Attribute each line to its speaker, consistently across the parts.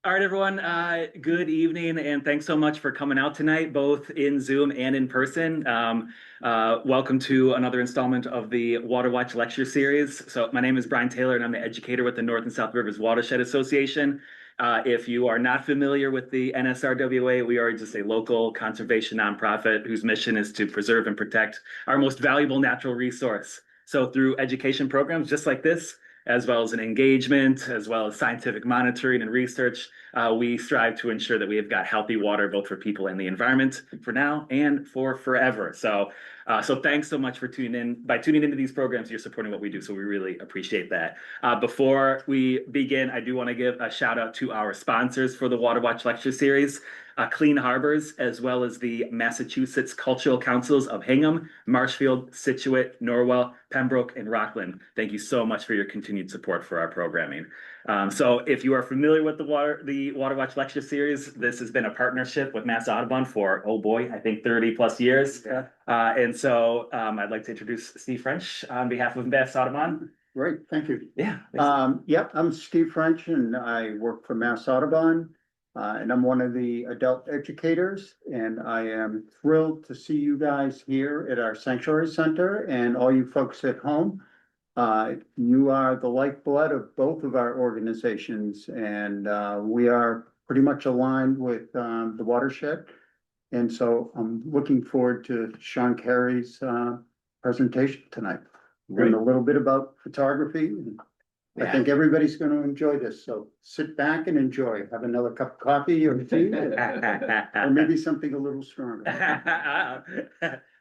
Speaker 1: All right, everyone. Good evening, and thanks so much for coming out tonight, both in Zoom and in person. Welcome to another installment of the WaterWatch lecture series. So, my name is Brian Taylor, and I'm the educator with the North and South Rivers Watershed Association. If you are not familiar with the NSRWA, we are just a local conservation nonprofit whose mission is to preserve and protect our most valuable natural resource. So, through education programs just like this, as well as an engagement, as well as scientific monitoring and research. We strive to ensure that we have got healthy water, both for people and the environment for now and for forever. So thanks so much for tuning in. By tuning into these programs, you're supporting what we do. So we really appreciate that. Before we begin, I do want to give a shout out to our sponsors for the WaterWatch Lecture Series. Clean Harbors, as well as the Massachusetts Cultural Councils of Hingham, Marshfield, Scituate, Norwell, Pembroke, and Rockland. Thank you so much for your continued support for our programming. So if you are familiar with the WaterWatch Lecture Series, this has been a partnership with Mass Audubon for, oh boy, I think 30 plus years. Yeah. And so I'd like to introduce Steve French on behalf of Mass Audubon.
Speaker 2: Great, thank you.
Speaker 1: Yeah.
Speaker 2: Yep, I'm Steve French and I work for Mass Audubon. And I'm one of the adult educators, and I am thrilled to see you guys here at our Sanctuary Center and all you folks at home. You are the lifeblood of both of our organizations, and we are pretty much aligned with the watershed. And so I'm looking forward to Shawn Carey's presentation tonight.
Speaker 1: Great.
Speaker 2: Learn a little bit about photography. I think everybody's going to enjoy this. So sit back and enjoy. Have another cup of coffee or tea, or maybe something a little stronger.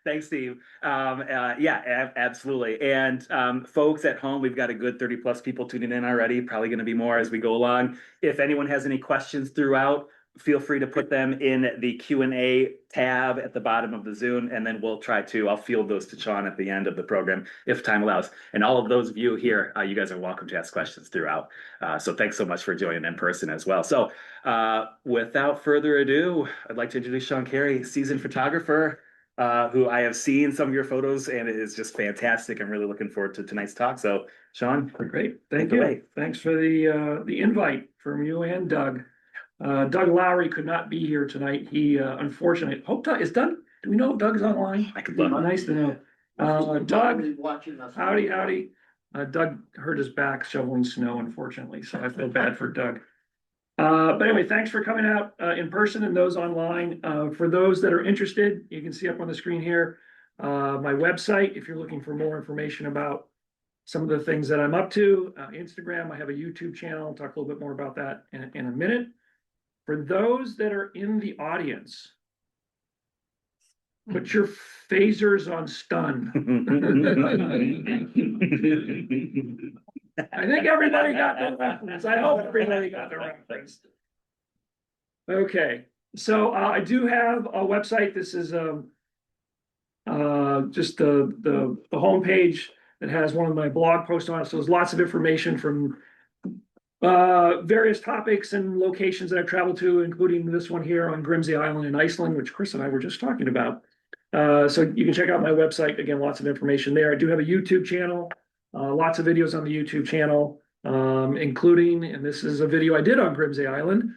Speaker 1: Thanks, Steve. Yeah, absolutely. And folks at home, we've got a good 30 plus people tuning in already. Probably going to be more as we go along. If anyone has any questions throughout, feel free to put them in the Q&A tab at the bottom of the Zoom, and then I'll field those to Shawn at the end of the program if time allows. And all of those of you here, you guys are welcome to ask questions throughout. So thanks so much for joining in person as well. So without further ado, I'd like to introduce Shawn Carey, seasoned photographer, who I have seen some of your photos, and it is just fantastic. I'm really looking forward to tonight's talk. So Shawn,
Speaker 3: great. Thank you. Thanks for the invite from you and Doug. Doug Lowry could not be here tonight. He unfortunately, is Doug, do we know if Doug's online?
Speaker 1: I could look.
Speaker 3: Nice to know. Doug, howdy. Doug hurt his back shoveling snow, unfortunately, so I feel bad for Doug. But anyway, thanks for coming out in person and those online. For those that are interested, you can see up on the screen here my website if you're looking for more information about some of the things that I'm up to. Instagram, I have a YouTube channel. I'll talk a little bit more about that in a minute. For those that are in the audience, put your phasers on stun. I think everybody got the reference. I hope everybody got the reference. Okay, so I do have a website. This is just the homepage that has one of my blog posts on it. So there's lots of information from various topics and locations that I've traveled to, including this one here on Grimsey Island in Iceland, which Chris and I were just talking about. So you can check out my website. Again, lots of information there. I do have a YouTube channel, lots of videos on the YouTube channel, including, and this is a video I did on Grimsey Island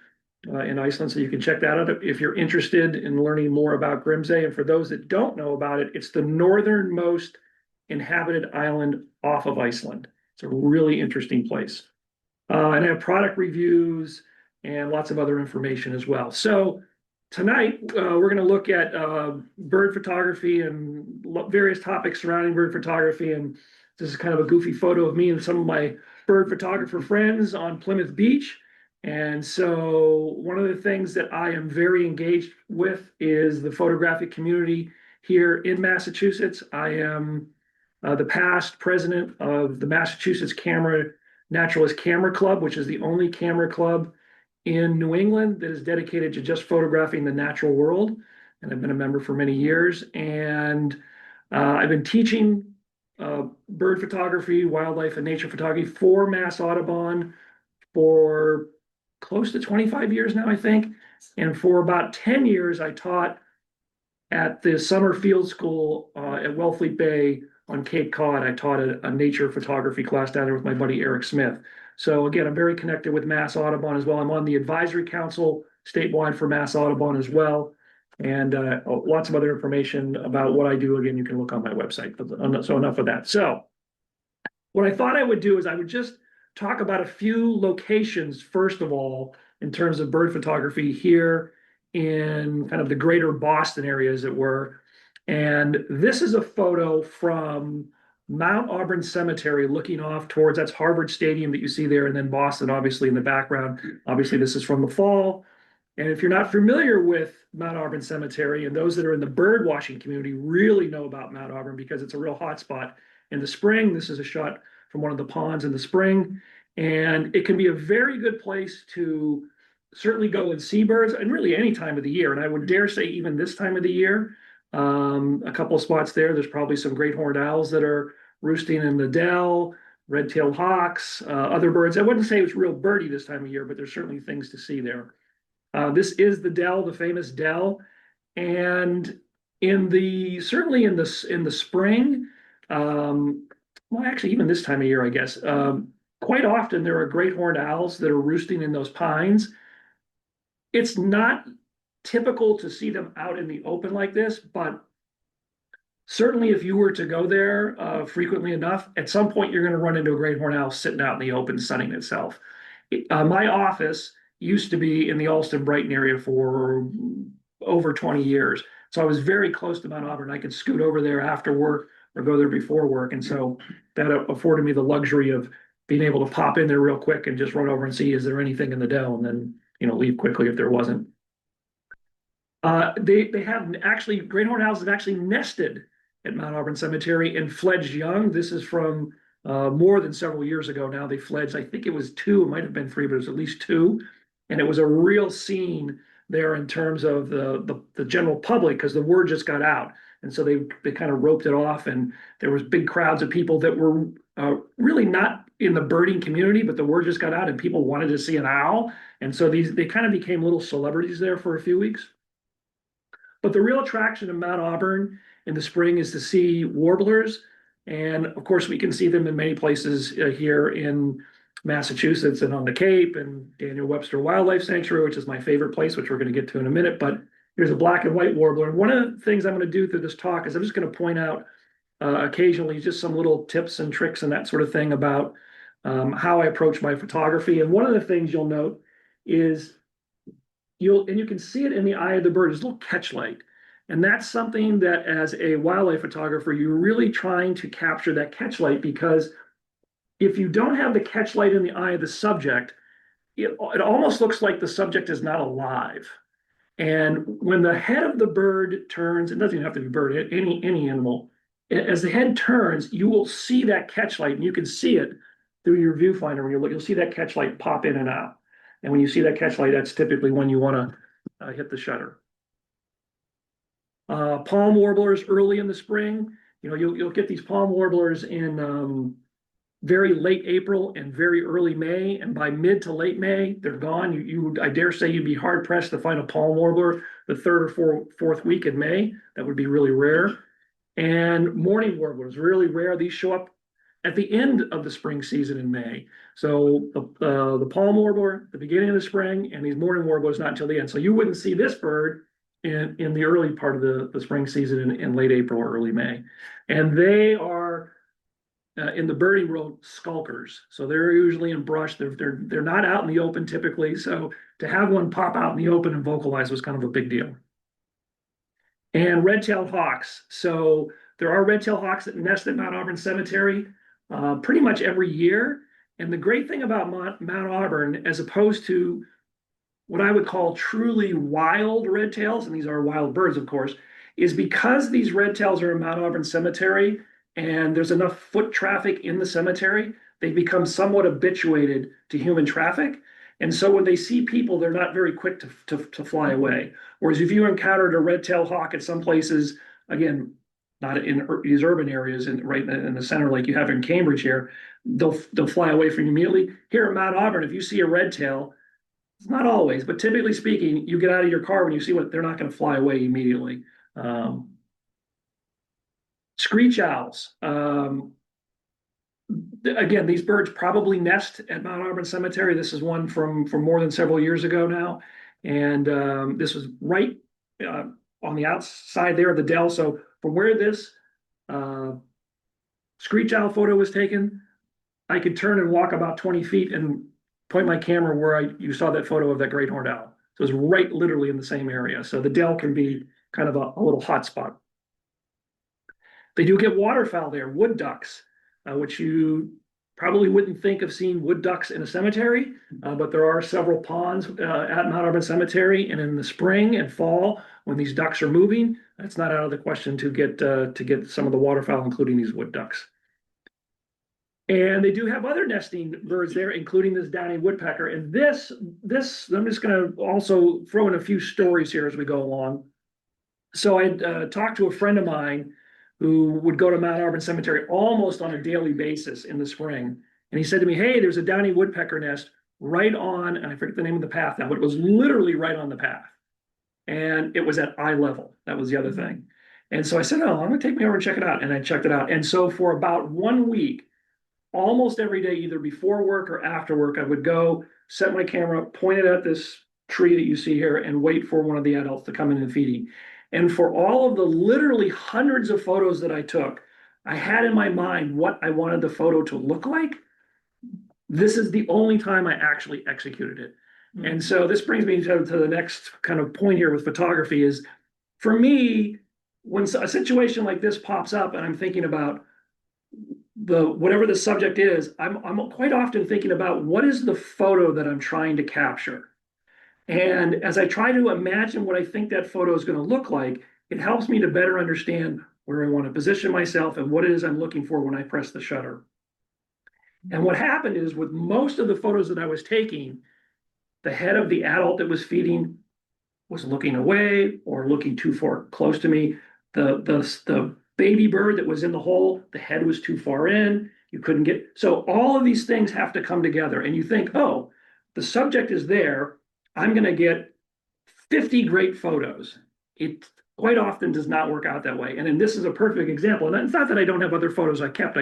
Speaker 3: in Iceland, so you can check that out if you're interested in learning more about Grimsey. And for those that don't know about it, it's the northernmost inhabited island off of Iceland. It's a really interesting place. And I have product reviews and lots of other information as well. So tonight, we're going to look at bird photography and various topics surrounding bird photography. And this is kind of a goofy photo of me and some of my bird photographer friends on Plymouth Beach. And so one of the things that I am very engaged with is the photographic community here in Massachusetts. I am the past president of the Massachusetts Naturalist Camera Club, which is the only camera club in New England that is dedicated to just photographing the natural world. And I've been a member for many years. And I've been teaching bird photography, wildlife, and nature photography for Mass Audubon for close to 25 years now, I think. And for about 10 years, I taught at the summer field school at Wellfleet Bay on Cape Cod. I taught a nature photography class down there with my buddy Eric Smith. So again, I'm very connected with Mass Audubon as well. I'm on the advisory council statewide for Mass Audubon as well. And lots of other information about what I do. Again, you can look on my website. So enough of that. So what I thought I would do is I would just talk about a few locations, first of all, in terms of bird photography here in kind of the greater Boston area, as it were. And this is a photo from Mount Auburn Cemetery looking off towards, that's Harvard Stadium that you see there, and then Boston, obviously, in the background. Obviously, this is from the fall. And if you're not familiar with Mount Auburn Cemetery, and those that are in the bird watching community really know about Mount Auburn because it's a real hot spot in the spring. This is a shot from one of the ponds in the spring. And it can be a very good place to certainly go and see birds, and really any time of the year. And I would dare say even this time of the year, a couple of spots there, there's probably some great horned owls that are roosting in the dell, red-tailed hawks, other birds. I wouldn't say it's real birdie this time of year, but there's certainly things to see there. This is the dell, the famous dell. And certainly in the spring, well, actually, even this time of year, I guess, quite often there are great horned owls that are roosting in those pines. It's not typical to see them out in the open like this, but certainly if you were to go there frequently enough, at some point you're going to run into a great horned owl sitting out in the open sunning itself. My office used to be in the Alston-Brighton area for over 20 years. So I was very close to Mount Auburn. I could scoot over there after work or go there before work. And so that afforded me the luxury of being able to pop in there real quick and just run over and see, is there anything in the dell? And then, leave quickly if there wasn't. They have actually, great horned owls have actually nested at Mount Auburn Cemetery and fledged young. This is from more than several years ago now. They fledged, I think it was 2, it might have been 3, but it was at least 2. And it was a real scene there in terms of the general public, because the word just got out. And so they kind of roped it off, and there was big crowds of people that were really not in the birding community, but the word just got out and people wanted to see an owl. And so they kind of became little celebrities there for a few weeks. But the real attraction of Mount Auburn in the spring is to see warblers. And of course, we can see them in many places here in Massachusetts and on the Cape and Daniel Webster Wildlife Sanctuary, which is my favorite place, which we're going to get to in a minute. But here's a black and white warbler. And one of the things I'm going to do through this talk is I'm just going to point out occasionally just some little tips and tricks and that sort of thing about how I approach my photography. And one of the things you'll note is you can see it in the eye of the bird, is a little catch light. And that's something that as a wildlife photographer, you're really trying to capture that catch light, because if you don't have the catch light in the eye of the subject, it almost looks like the subject is not alive. And when the head of the bird turns, it doesn't even have to be bird, any animal, as the head turns, you will see that catch light, and you can see it through your viewfinder. When you look, you'll see that catch light pop in and out. And when you see that catch light, that's typically when you want to hit the shutter. Palm warblers early in the spring, you'll get these palm warblers in very late April and very early May, and by mid to late May, they're gone. I dare say you'd be hard pressed to find a palm warbler the 3rd or 4th week in May. That would be really rare. And mourning warblers, really rare. These show up at the end of the spring season in May. So the palm warbler, the beginning of the spring, and these mourning warblers not until the end. So you wouldn't see this bird in the early part of the spring season in late April or early May. And they are in the birding world skulkers. So they're usually in brush. They're not out in the open typically. So to have one pop out in the open and vocalize was kind of a big deal. And red-tailed hawks. So there are red-tailed hawks that nest at Mount Auburn Cemetery pretty much every year. And the great thing about Mount Auburn, as opposed to what I would call truly wild red tails, and these are wild birds, of course, is because these red tails are in Mount Auburn Cemetery and there's enough foot traffic in the cemetery, they become somewhat habituated to human traffic. And so when they see people, they're not very quick to fly away. Whereas if you encountered a red-tailed hawk at some places, again, not in these urban areas, right in the center like you have in Cambridge here, they'll fly away from you immediately. Here at Mount Auburn, if you see a red tail, it's not always, but typically speaking, you get out of your car when you see one, they're not going to fly away immediately. Screech owls. again, these birds probably nest at Mount Auburn Cemetery. This is one from more than several years ago now. And this was right on the outside there of the dell. So from where this screech owl photo was taken, I could turn and walk about 20 feet and point my camera where you saw that photo of that great horned owl. So it was right literally in the same area. So the dell can be kind of a little hot spot. They do get waterfowl there, wood ducks, which you probably wouldn't think of seeing wood ducks in a cemetery, but there are several ponds at Mount Auburn Cemetery, and in the spring and fall, when these ducks are moving, it's not out of the question to get some of the waterfowl, including these wood ducks. And they do have other nesting birds there, including this downy woodpecker. And this, I'm just going to also throw in a few stories here as we go along. So I talked to a friend of mine who would go to Mount Auburn Cemetery almost on a daily basis in the spring. And he said to me, hey, there's a downy woodpecker nest right on, and I forget the name of the path now, but it was literally right on the path. And it was at eye level. That was the other thing. And so I said, oh, I'm going to take me over and check it out. And I checked it out. And so for about 1 week, almost every day, either before work or after work, I would go set my camera, point it at this tree that you see here, and wait for one of the adults to come in and feeding. And for all of the literally hundreds of photos that I took, I had in my mind what I wanted the photo to look like. This is the only time I actually executed it. Mm-hmm. And so this brings me to the next kind of point here with photography is, for me, when a situation like this pops up and I'm thinking about whatever the subject is, I'm quite often thinking about what is the photo that I'm trying to capture. And as I try to imagine what I think that photo is going to look like, it helps me to better understand where I want to position myself and what it is I'm looking for when I press the shutter. And what happened is, with most of the photos that I was taking, the head of the adult that was feeding was looking away or looking too far close to me. The baby bird that was in the hole, the head was too far in. You couldn't get. So all of these things have to come together. And you think, oh, the subject is there. I'm going to get 50 great photos. It quite often does not work out that way. And then this is a perfect example. And it's not that I don't have other photos I kept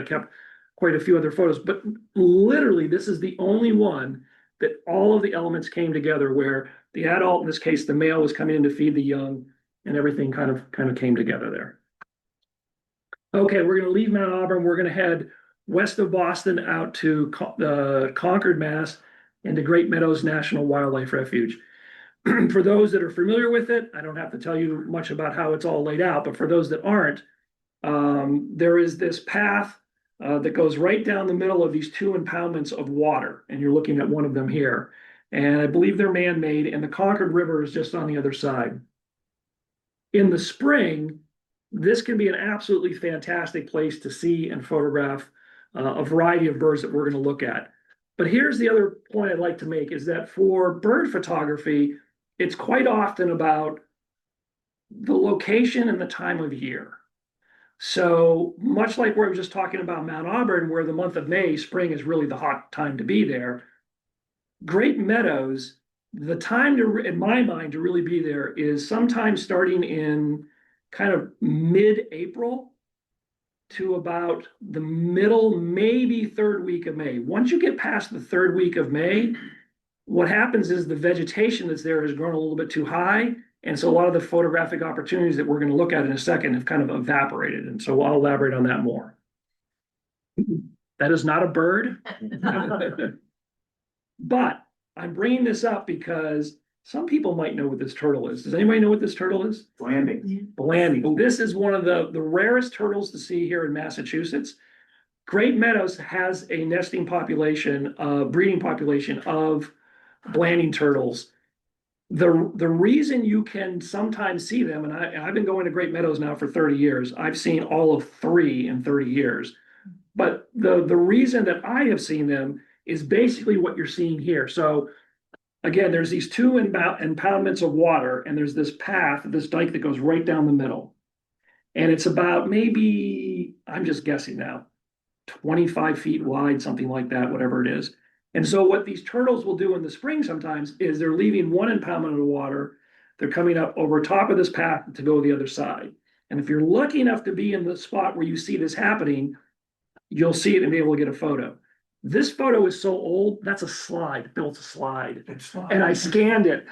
Speaker 3: quite a few other photos, but literally this is the only one that all of the elements came together, where the adult, in this case, the male, was coming in to feed the young, and everything kind of came together there. Okay, we're going to leave Mount Auburn. We're going to head west of Boston out to Concord, Mass, and to Great Meadows National Wildlife Refuge. For those that are familiar with it, I don't have to tell you much about how it's all laid out, but for those that aren't, there is this path that goes right down the middle of these two impoundments of water, and you're looking at one of them here. And I believe they're man-made, and the Concord River is just on the other side. In the spring, this can be an absolutely fantastic place to see and photograph a variety of birds that we're going to look at. But here's the other point I'd like to make, is that for bird photography, it's quite often about the location and the time of year. So much like where I was just talking about Mount Auburn, where the month of May, spring, is really the hot time to be there, Great Meadows, the time to, in my mind, to really be there is sometime starting in kind of mid-April to about the middle, maybe third week of May. Once you get past the third week of May, what happens is the vegetation that's there has grown a little bit too high. And so a lot of the photographic opportunities that we're going to look at in a second have kind of evaporated. And so I'll elaborate on that more. That is not a bird. But I'm bringing this up because some people might know what this turtle is. Does anybody know what this turtle is?
Speaker 2: Blanding.
Speaker 3: Blanding. This is one of the rarest turtles to see here in Massachusetts. Great Meadows has a nesting population, breeding population of blanding turtles. The reason you can sometimes see them, and I've been going to Great Meadows now for 30 years. I've seen all of 3 in 30 years. But the reason that I have seen them is basically what you're seeing here. So again, there's these two impoundments of water, and there's this path, this dike that goes right down the middle. And it's about, maybe, I'm just guessing now, 25 feet wide, something like that, whatever it is. And so what these turtles will do in the spring sometimes is they're leaving one impoundment of the water, they're coming up over top of this path to go the other side. And if you're lucky enough to be in the spot where you see this happening, you'll see it and be able to get a photo. This photo is so old, that's a slide. Bill, it's a slide. And I scanned it.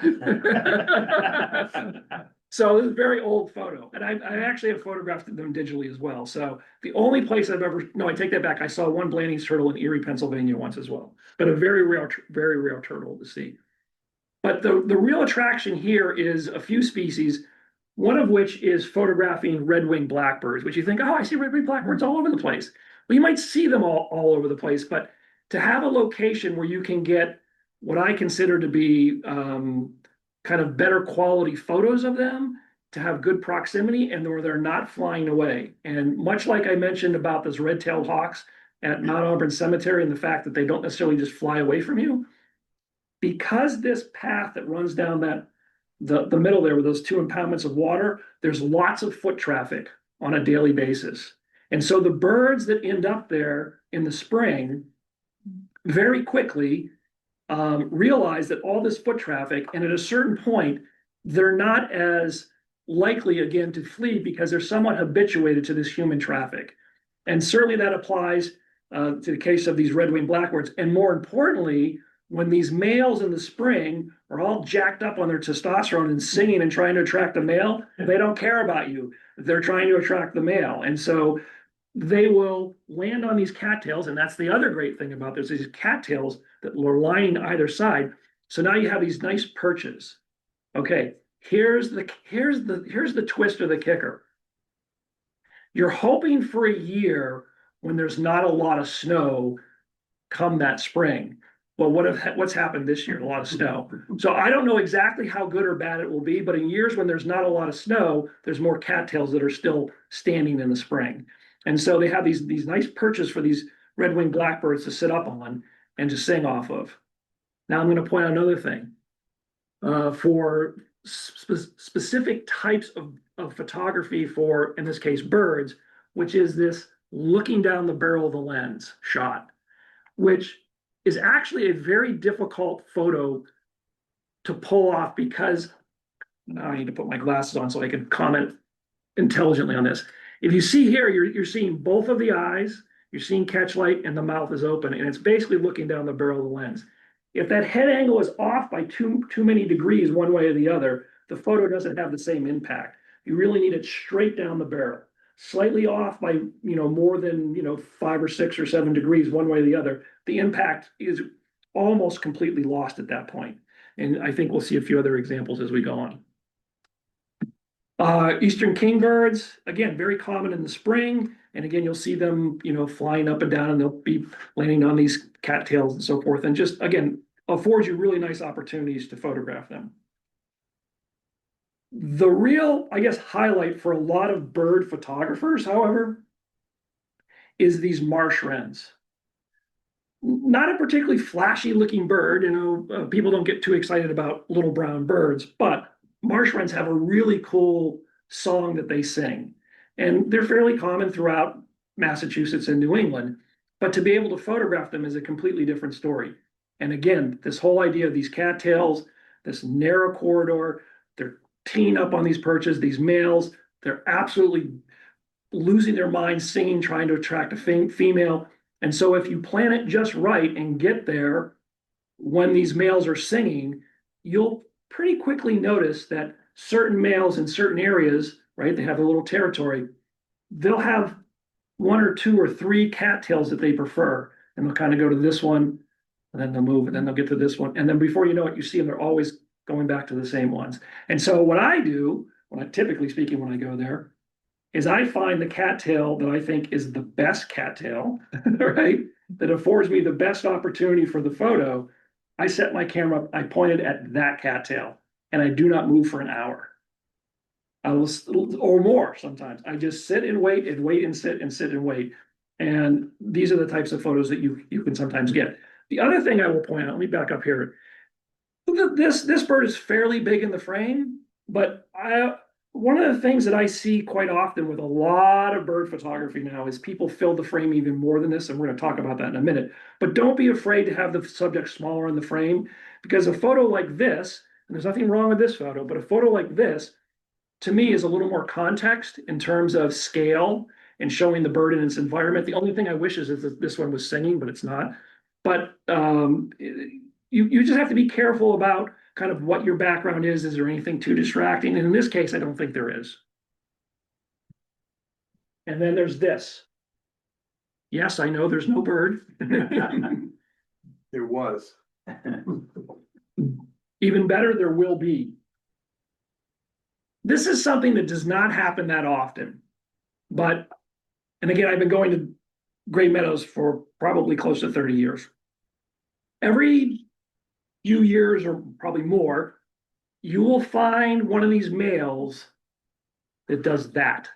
Speaker 3: So this is a very old photo. And I actually have photographed them digitally as well. So the only place I've ever, no, I take that back. I saw one Blanding's turtle in Erie, Pennsylvania once as well. But a very rare turtle to see. But the real attraction here is a few species, one of which is photographing red-winged blackbirds, which you think, oh, I see red-winged blackbirds all over the place. Well, you might see them all over the place, but to have a location where you can get what I consider to be kind of better quality photos of them, to have good proximity, and where they're not flying away. And much like I mentioned about those red-tailed hawks at Mount Auburn Cemetery and the fact that they don't necessarily just fly away from you, because this path that runs down the middle there with those 2 impoundments of water, there's lots of foot traffic on a daily basis. And so the birds that end up there in the spring very quickly realize that all this foot traffic, and at a certain point, they're not as likely again to flee because they're somewhat habituated to this human traffic. And certainly that applies to the case of these red-winged blackbirds. And more importantly, when these males in the spring are all jacked up on their testosterone and singing and trying to attract the male, they don't care about you. They're trying to attract the male. And so they will land on these cattails. And that's the other great thing about this, these cattails that are lining either side. So now you have these nice perches. Okay, here's the twist or the kicker. You're hoping for a year when there's not a lot of snow come that spring. Well, what's happened this year? A lot of snow. So I don't know exactly how good or bad it will be, but in years when there's not a lot of snow, there's more cattails that are still standing in the spring. And so they have these nice perches for these red-winged blackbirds to sit up on and to sing off of. Now I'm going to point out another thing. For specific types of photography for, in this case, birds, which is this looking down the barrel of the lens shot, which is actually a very difficult photo to pull off because now I need to put my glasses on so I can comment intelligently on this. If you see here, you're seeing both of the eyes, you're seeing catch light, and the mouth is open, and it's basically looking down the barrel of the lens. If that head angle is off by too many degrees one way or the other, the photo doesn't have the same impact. You really need it straight down the barrel. Slightly off by more than 5 or 6 or 7 degrees one way or the other, the impact is almost completely lost at that point. And I think we'll see a few other examples as we go on. Eastern kingbirds, again, very common in the spring. And again, you'll see them, flying up and down, and they'll be landing on these cattails and so forth. And just, again, affords you really nice opportunities to photograph them. The real, I guess, highlight for a lot of bird photographers, however, is these marsh wrens. Not a particularly flashy looking bird, people don't get too excited about little brown birds, but marsh wrens have a really cool song that they sing. And they're fairly common throughout Massachusetts and New England, but to be able to photograph them is a completely different story. And again, this whole idea of these cattails, this narrow corridor, they're teeing up on these perches, these males, they're absolutely losing their minds singing, trying to attract a female. And so if you plan it just right and get there when these males are singing, you'll pretty quickly notice that certain males in certain areas, right, they have a little territory, they'll have 1 or 2 or 3 cattails that they prefer. And they'll kind of go to this one, and then they'll move, and then they'll get to this one. And then before you know it, you see them, they're always going back to the same ones. And so what I do, typically speaking, when I go there, is I find the cattail that I think is the best cattail, right? That affords me the best opportunity for the photo. I set my camera up, I point it at that cattail, and I do not move for an hour. Or more sometimes. I just sit and wait and sit and wait. And these are the types of photos that you can sometimes get. The other thing I will point out, let me back up here. This bird is fairly big in the frame, but one of the things that I see quite often with a lot of bird photography now is people fill the frame even more than this, and we're going to talk about that in a minute. But don't be afraid to have the subject smaller in the frame, because a photo like this, and there's nothing wrong with this photo, but a photo like this, to me, is a little more context in terms of scale and showing the bird in its environment. The only thing I wish is that this one was singing, but it's not. But you just have to be careful about kind of what your background is. Is there anything too distracting? And in this case, I don't think there is. And then there's this. Yes, I know there's no bird.
Speaker 4: There was.
Speaker 3: Even better, there will be. This is something that does not happen that often. But, and again, I've been going to Great Meadows for probably close to 30 years. Every few years or probably more, you will find one of these males that does that.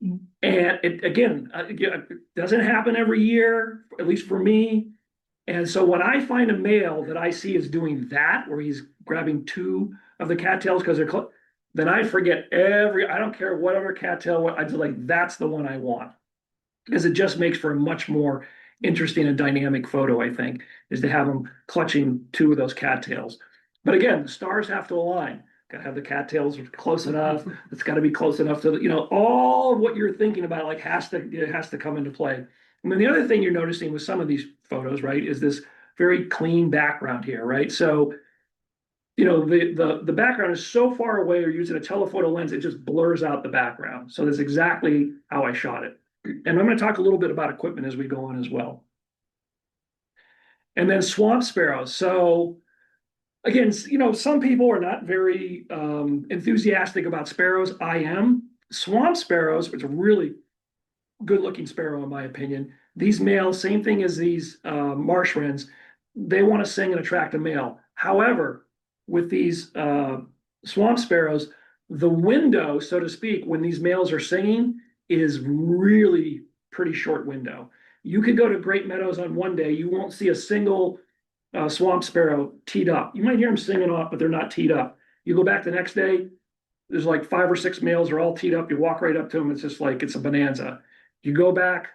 Speaker 3: And it, again, it doesn't happen every year, at least for me. And so when I find a male that I see is doing that, where he's grabbing two of the cattails because they're then I forget I don't care whatever cattail, I just like, that's the one I want. Because it just makes for a much more interesting and dynamic photo, I think, is to have them clutching two of those cattails. But again, the stars have to align. Got to have the cattails close enough. It's got to be close enough to, all of what you're thinking about, like has to come into play. And then the other thing you're noticing with some of these photos, right, is this very clean background here, right? So, the background is so far away, or using a telephoto lens, it just blurs out the background. So that's exactly how I shot it. And I'm going to talk a little bit about equipment as we go on as well. And then swamp sparrows. So again, some people are not very enthusiastic about sparrows. I am. Swamp sparrows, it's a really good looking sparrow in my opinion. These males, same thing as these marsh wrens, they want to sing and attract a male. However, with these swamp sparrows, the window, so to speak, when these males are singing is really pretty short window. You could go to Great Meadows on one day, you won't see a single swamp sparrow teed up. You might hear them singing off, but they're not teed up. You go back the next day, there's like 5 or 6 males are all teed up. You walk right up to them. It's just like, it's a bonanza. You go back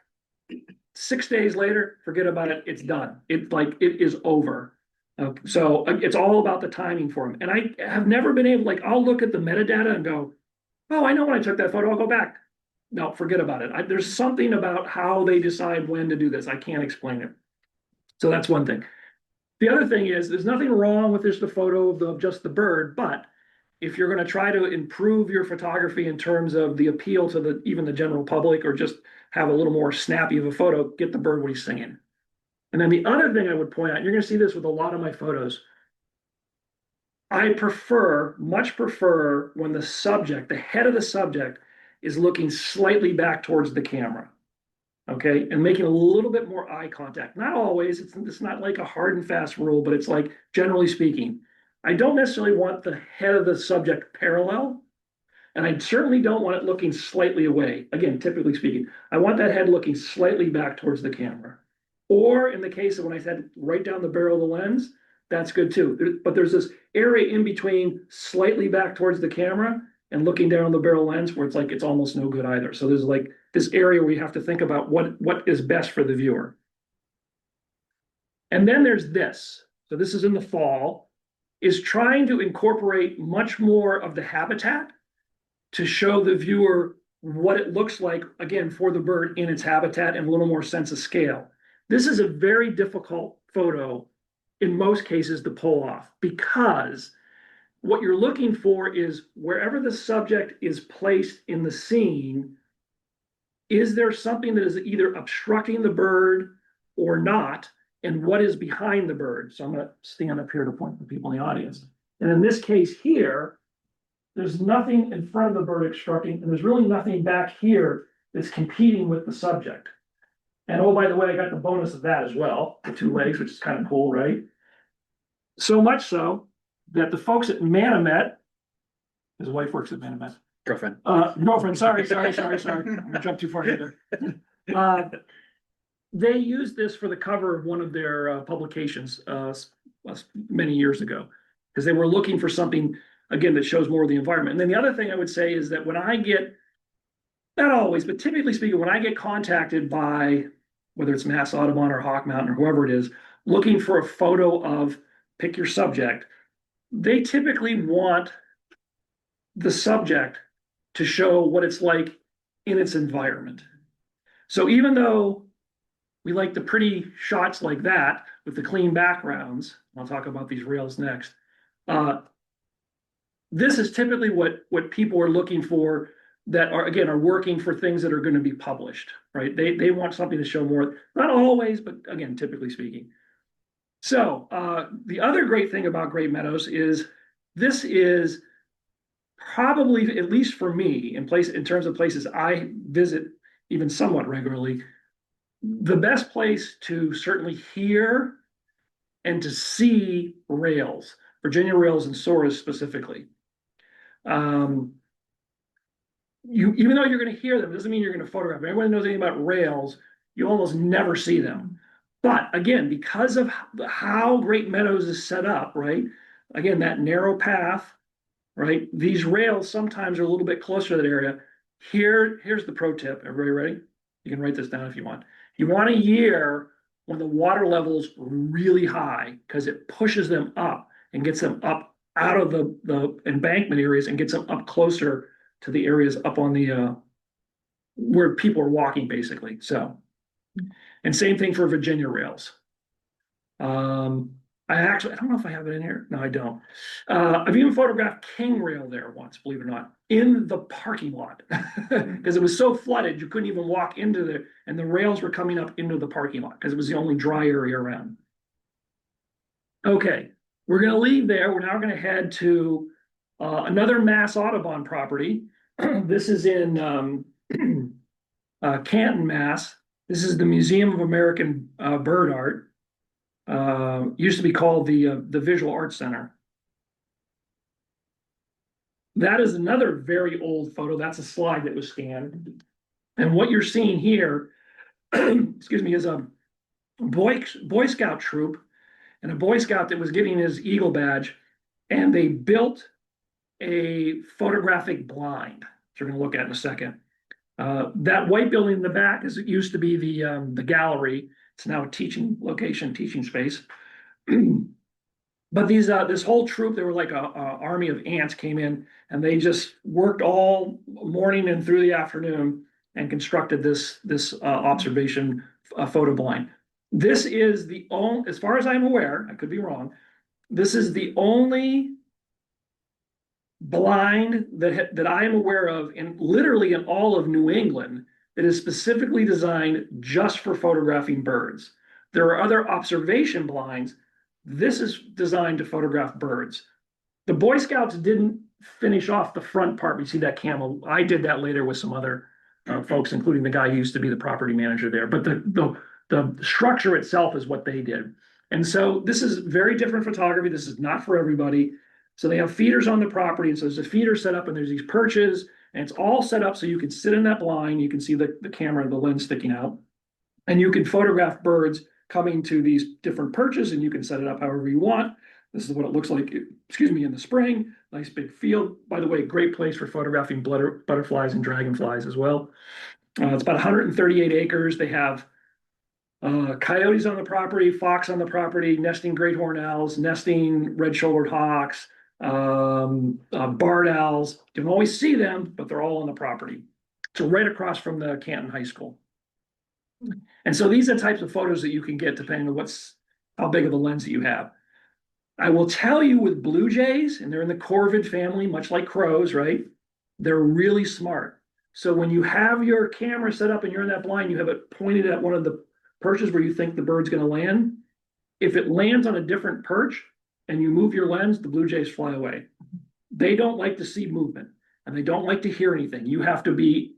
Speaker 3: 6 days later, forget about it. It's done. It is over. So it's all about the timing for them. And I have never been able, I'll look at the metadata and go, oh, I know when I took that photo, I'll go back. No, forget about it. There's something about how they decide when to do this. I can't explain it. So that's one thing. The other thing is, there's nothing wrong with just a photo of just the bird, but if you're going to try to improve your photography in terms of the appeal to even the general public, or just have a little more snappy of a photo, get the bird when he's singing. And then the other thing I would point out, you're going to see this with a lot of my photos. I much prefer when the head of the subject is looking slightly back towards the camera. Okay, and making a little bit more eye contact. Not always, it's not like a hard and fast rule, but it's like, generally speaking, I don't necessarily want the head of the subject parallel, and I certainly don't want it looking slightly away. Again, typically speaking, I want that head looking slightly back towards the camera. Or in the case of when I said right down the barrel of the lens, that's good too. But there's this area in between slightly back towards the camera and looking down the barrel lens where it's like, it's almost no good either. So there's like this area where you have to think about what is best for the viewer. And then there's this. So this is in the fall, is trying to incorporate much more of the habitat to show the viewer what it looks like, again, for the bird in its habitat, and a little more sense of scale. This is a very difficult photo in most cases to pull off, because what you're looking for is wherever the subject is placed in the scene, is there something that is either obstructing the bird or not, and what is behind the bird? So I'm going to stand up here to point to people in the audience. And in this case here, there's nothing in front of the bird obstructing, and there's really nothing back here that's competing with the subject. And oh, by the way, I got the bonus of that as well, the 2 legs, which is kind of cool, right? So much so that the folks at Manomet, his wife works at Manomet.
Speaker 1: Girlfriend.
Speaker 3: Girlfriend, sorry. I'm gonna jump too far here. They used this for the cover of one of their publications many years ago, because they were looking for something, again, that shows more of the environment. And then the other thing I would say is that when I get, not always, but typically speaking, when I get contacted by, whether it's Mass Audubon or Hawk Mountain or whoever it is, looking for a photo of, pick your subject, they typically want the subject to show what it's like in its environment. So even though we like the pretty shots like that with the clean backgrounds, I'll talk about these rails next. This is typically what people are looking for that are, again, are working for things that are going to be published, right? They want something to show more, not always, but again, typically speaking. So the other great thing about Great Meadows is this is probably, at least for me, in terms of places I visit even somewhat regularly, the best place to certainly hear and to see rails, Virginia rails and soras specifically. Even though you're going to hear them, doesn't mean you're going to photograph them. Everyone knows anything about rails, you almost never see them. But again, because of how Great Meadows is set up, right? Again, that narrow path, right? These rails sometimes are a little bit closer to that area. Here's the pro tip. Everybody ready? You can write this down if you want. You want a year when the water level's really high because it pushes them up and gets them up out of the embankment areas and gets them up closer to the areas up on the where people are walking, basically. So, and same thing for Virginia rails. I don't know if I have it in here. No, I don't. I've even photographed King Rail there once, believe it or not, in the parking lot because it was so flooded you couldn't even walk into and the rails were coming up into the parking lot because it was the only dry area around. Okay, we're going to leave there. We're now going to head to another Mass Audubon property. This is in Canton, Mass. This is the Museum of American Bird Art. Used to be called the Visual Arts Center. That is another very old photo. That's a slide that was scanned. And what you're seeing here, excuse me, is a Boy Scout troop and a Boy Scout that was getting his Eagle badge, and they built a photographic blind, which we're going to look at in a second. That white building in the back used to be the gallery. It's now a teaching location, teaching space. But this whole troop, they were like a army of ants, came in and they just worked all morning and through the afternoon and constructed this observation photo blind. This is the only, as far as I'm aware, I could be wrong, this is the only blind that I am aware of literally in all of New England that is specifically designed just for photographing birds. There are other observation blinds. This is designed to photograph birds. The Boy Scouts didn't finish off the front part. You see that camel. I did that later with some other folks, including the guy who used to be the property manager there. But the structure itself is what they did. And so this is very different photography. This is not for everybody. So they have feeders on the property. And so there's a feeder set up and there's these perches and it's all set up so you can sit in that blind. You can see the camera, the lens sticking out, and you can photograph birds coming to these different perches, and you can set it up however you want. This is what it looks like, excuse me, in the spring. Nice big field. By the way, great place for photographing butterflies and dragonflies as well. It's about 138 acres. They have coyotes on the property, fox on the property, nesting great horned owls, nesting red-shouldered hawks, barred owls. You don't always see them, but they're all on the property. So right across from the Canton High School. And so these are the types of photos that you can get depending on how big of a lens that you have. I will tell you with blue jays, and they're in the corvid family, much like crows, right? They're really smart. So when you have your camera set up and you're in that blind, you have it pointed at one of the perches where you think the bird's going to land. If it lands on a different perch and you move your lens, the blue jays fly away. They don't like to see movement and they don't like to hear anything. You have to be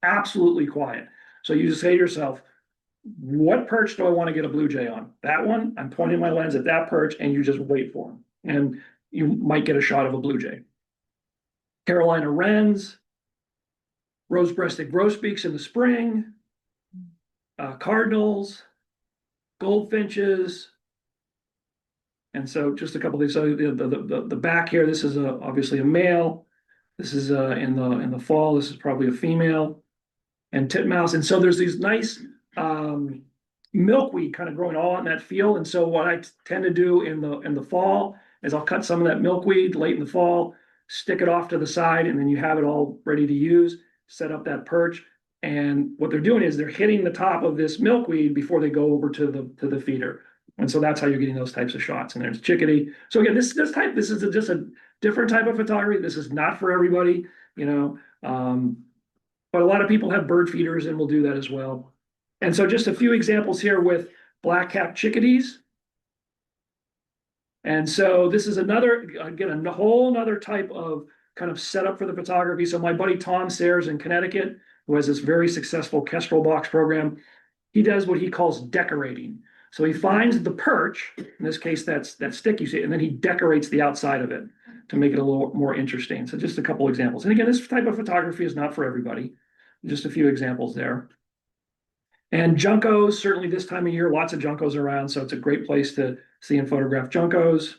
Speaker 3: absolutely quiet. So you just say to yourself, what perch do I want to get a blue jay on? That one, I'm pointing my lens at that perch and you just wait for them. And you might get a shot of a blue jay. Carolina wrens, rose-breasted grosbeaks in the spring, cardinals, goldfinches. And so just a couple of these. So the back here, this is obviously a male. This is in the fall. This is probably a female. And titmouse. And so there's these nice milkweed kind of growing all in that field. And so what I tend to do in the fall is I'll cut some of that milkweed late in the fall, stick it off to the side, and then you have it all ready to use. set up that perch. And what they're doing is they're hitting the top of this milkweed before they go over to the feeder. And so that's how you're getting those types of shots. And there's chickadee. So again, this is just a different type of photography. This is not for everybody, you know. But a lot of people have bird feeders and will do that as well. And so just a few examples here with black-capped chickadees. And so this is another, again, a whole nother type of kind of setup for the photography. So my buddy Tom Sayers in Connecticut, who has this very successful Kestrel box program, he does what he calls decorating. So he finds the perch, in this case, that's that stick you see, and then he decorates the outside of it to make it a little more interesting. So just a couple examples. And again, this type of photography is not for everybody. Just a few examples there. And juncos, certainly this time of year, lots of juncos around. So it's a great place to see and photograph juncos.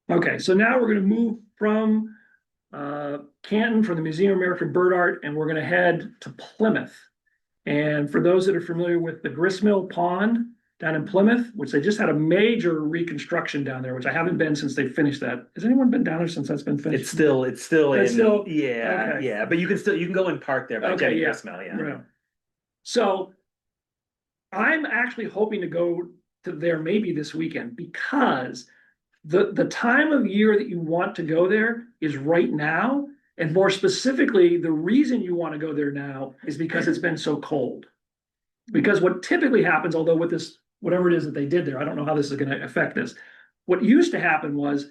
Speaker 3: Okay, so now we're going to move from Canton, from the Museum of American Bird Art, and we're going to head to Plymouth. And for those that are familiar with the Gristmill Pond down in Plymouth, which they just had a major reconstruction down there, which I haven't been since they finished that. Has anyone been down there since that's been finished?
Speaker 1: It's still yeah,
Speaker 3: okay.
Speaker 1: yeah, but you can go and park there by Jenny Gristmill, yeah.
Speaker 3: Right. So I'm actually hoping to go to there maybe this weekend, because the time of year that you want to go there is right now. And more specifically, the reason you want to go there now is because it's been so cold. Because what typically happens, although with this, whatever it is that they did there, I don't know how this is going to affect this. What used to happen was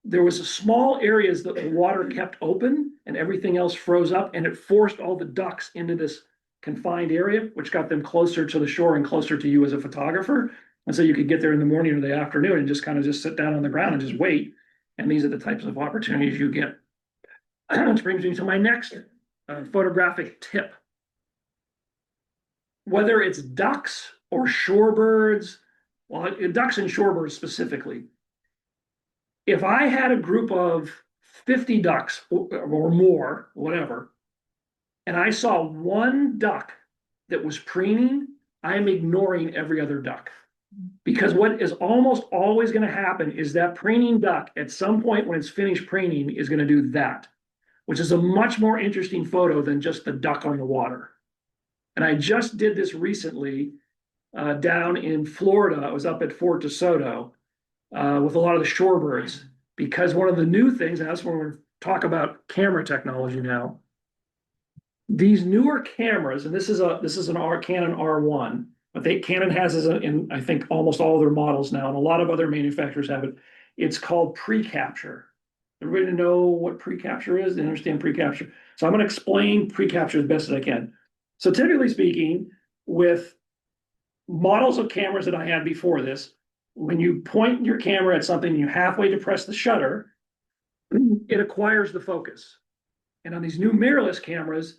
Speaker 3: there was small areas that the water kept open and everything else froze up, and it forced all the ducks into this confined area, which got them closer to the shore and closer to you as a photographer. And so you could get there in the morning or the afternoon and just kind of just sit down on the ground and just wait. And these are the types of opportunities you get. Which brings me to my next photographic tip. Whether it's ducks or shorebirds, well, ducks and shorebirds specifically, if I had a group of 50 ducks or more, whatever, and I saw one duck that was preening, I am ignoring every other duck. Because what is almost always going to happen is that preening duck, at some point when it's finished preening, is going to do that, which is a much more interesting photo than just the duck on the water. And I just did this recently down in Florida. I was up at Fort DeSoto with a lot of the shorebirds, because one of the new things, and that's when we're talking about camera technology now, these newer cameras, and this is an Canon R1, but Canon has this in I think almost all of their models now, and a lot of other manufacturers have it. It's called pre-capture. Everybody know what pre-capture is? They understand pre-capture. So I'm going to explain pre-capture as best as I can. So typically speaking, with models of cameras that I had before this, when you point your camera at something, you halfway depress the shutter, it acquires the focus. And on these new mirrorless cameras,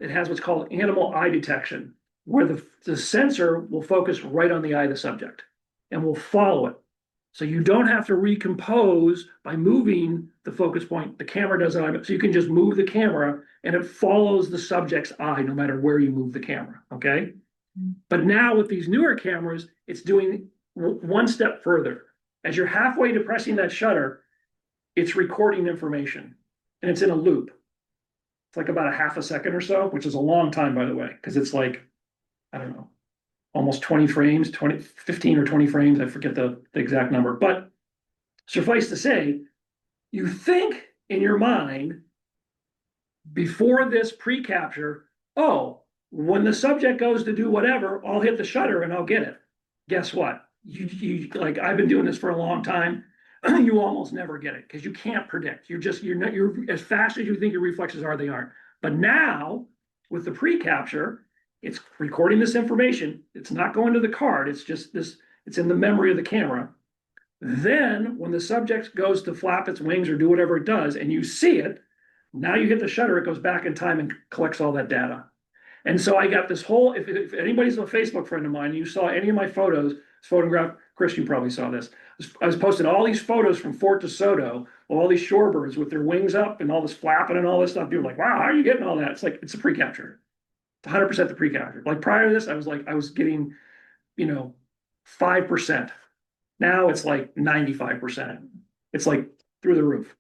Speaker 3: it has what's called animal eye detection, where the sensor will focus right on the eye of the subject and will follow it. So you don't have to recompose by moving the focus point. The camera does it. So you can just move the camera and it follows the subject's eye no matter where you move the camera, okay? But now with these newer cameras, it's doing one step further. As you're halfway depressing that shutter, it's recording information, and it's in a loop. It's like about a half a second or so, which is a long time, by the way, because it's like, I don't know, almost 20 frames, 15 or 20 frames. I forget the exact number. But suffice to say, you think in your mind before this pre-capture, oh, when the subject goes to do whatever, I'll hit the shutter and I'll get it. Guess what? You like, I've been doing this for a long time. You almost never get it because you can't predict. You're as fast as you think your reflexes are, they aren't. But now with the pre-capture, it's recording this information. It's not going to the card. It's just this, it's in the memory of the camera. Then when the subject goes to flap its wings or do whatever it does, and you see it, now you hit the shutter, it goes back in time and collects all that data. And so I got this whole, if anybody's a Facebook friend of mine, and you saw any of my photos, photographed, Chris, you probably saw this. I was posting all these photos from Fort DeSoto, all these shorebirds with their wings up and all this flapping and all this stuff. People are like, wow, how are you getting all that? It's like, it's a pre-capture. It's 100% the pre-capture. Like prior to this, I was getting, 5%. Now it's like 95%. It's like through the roof.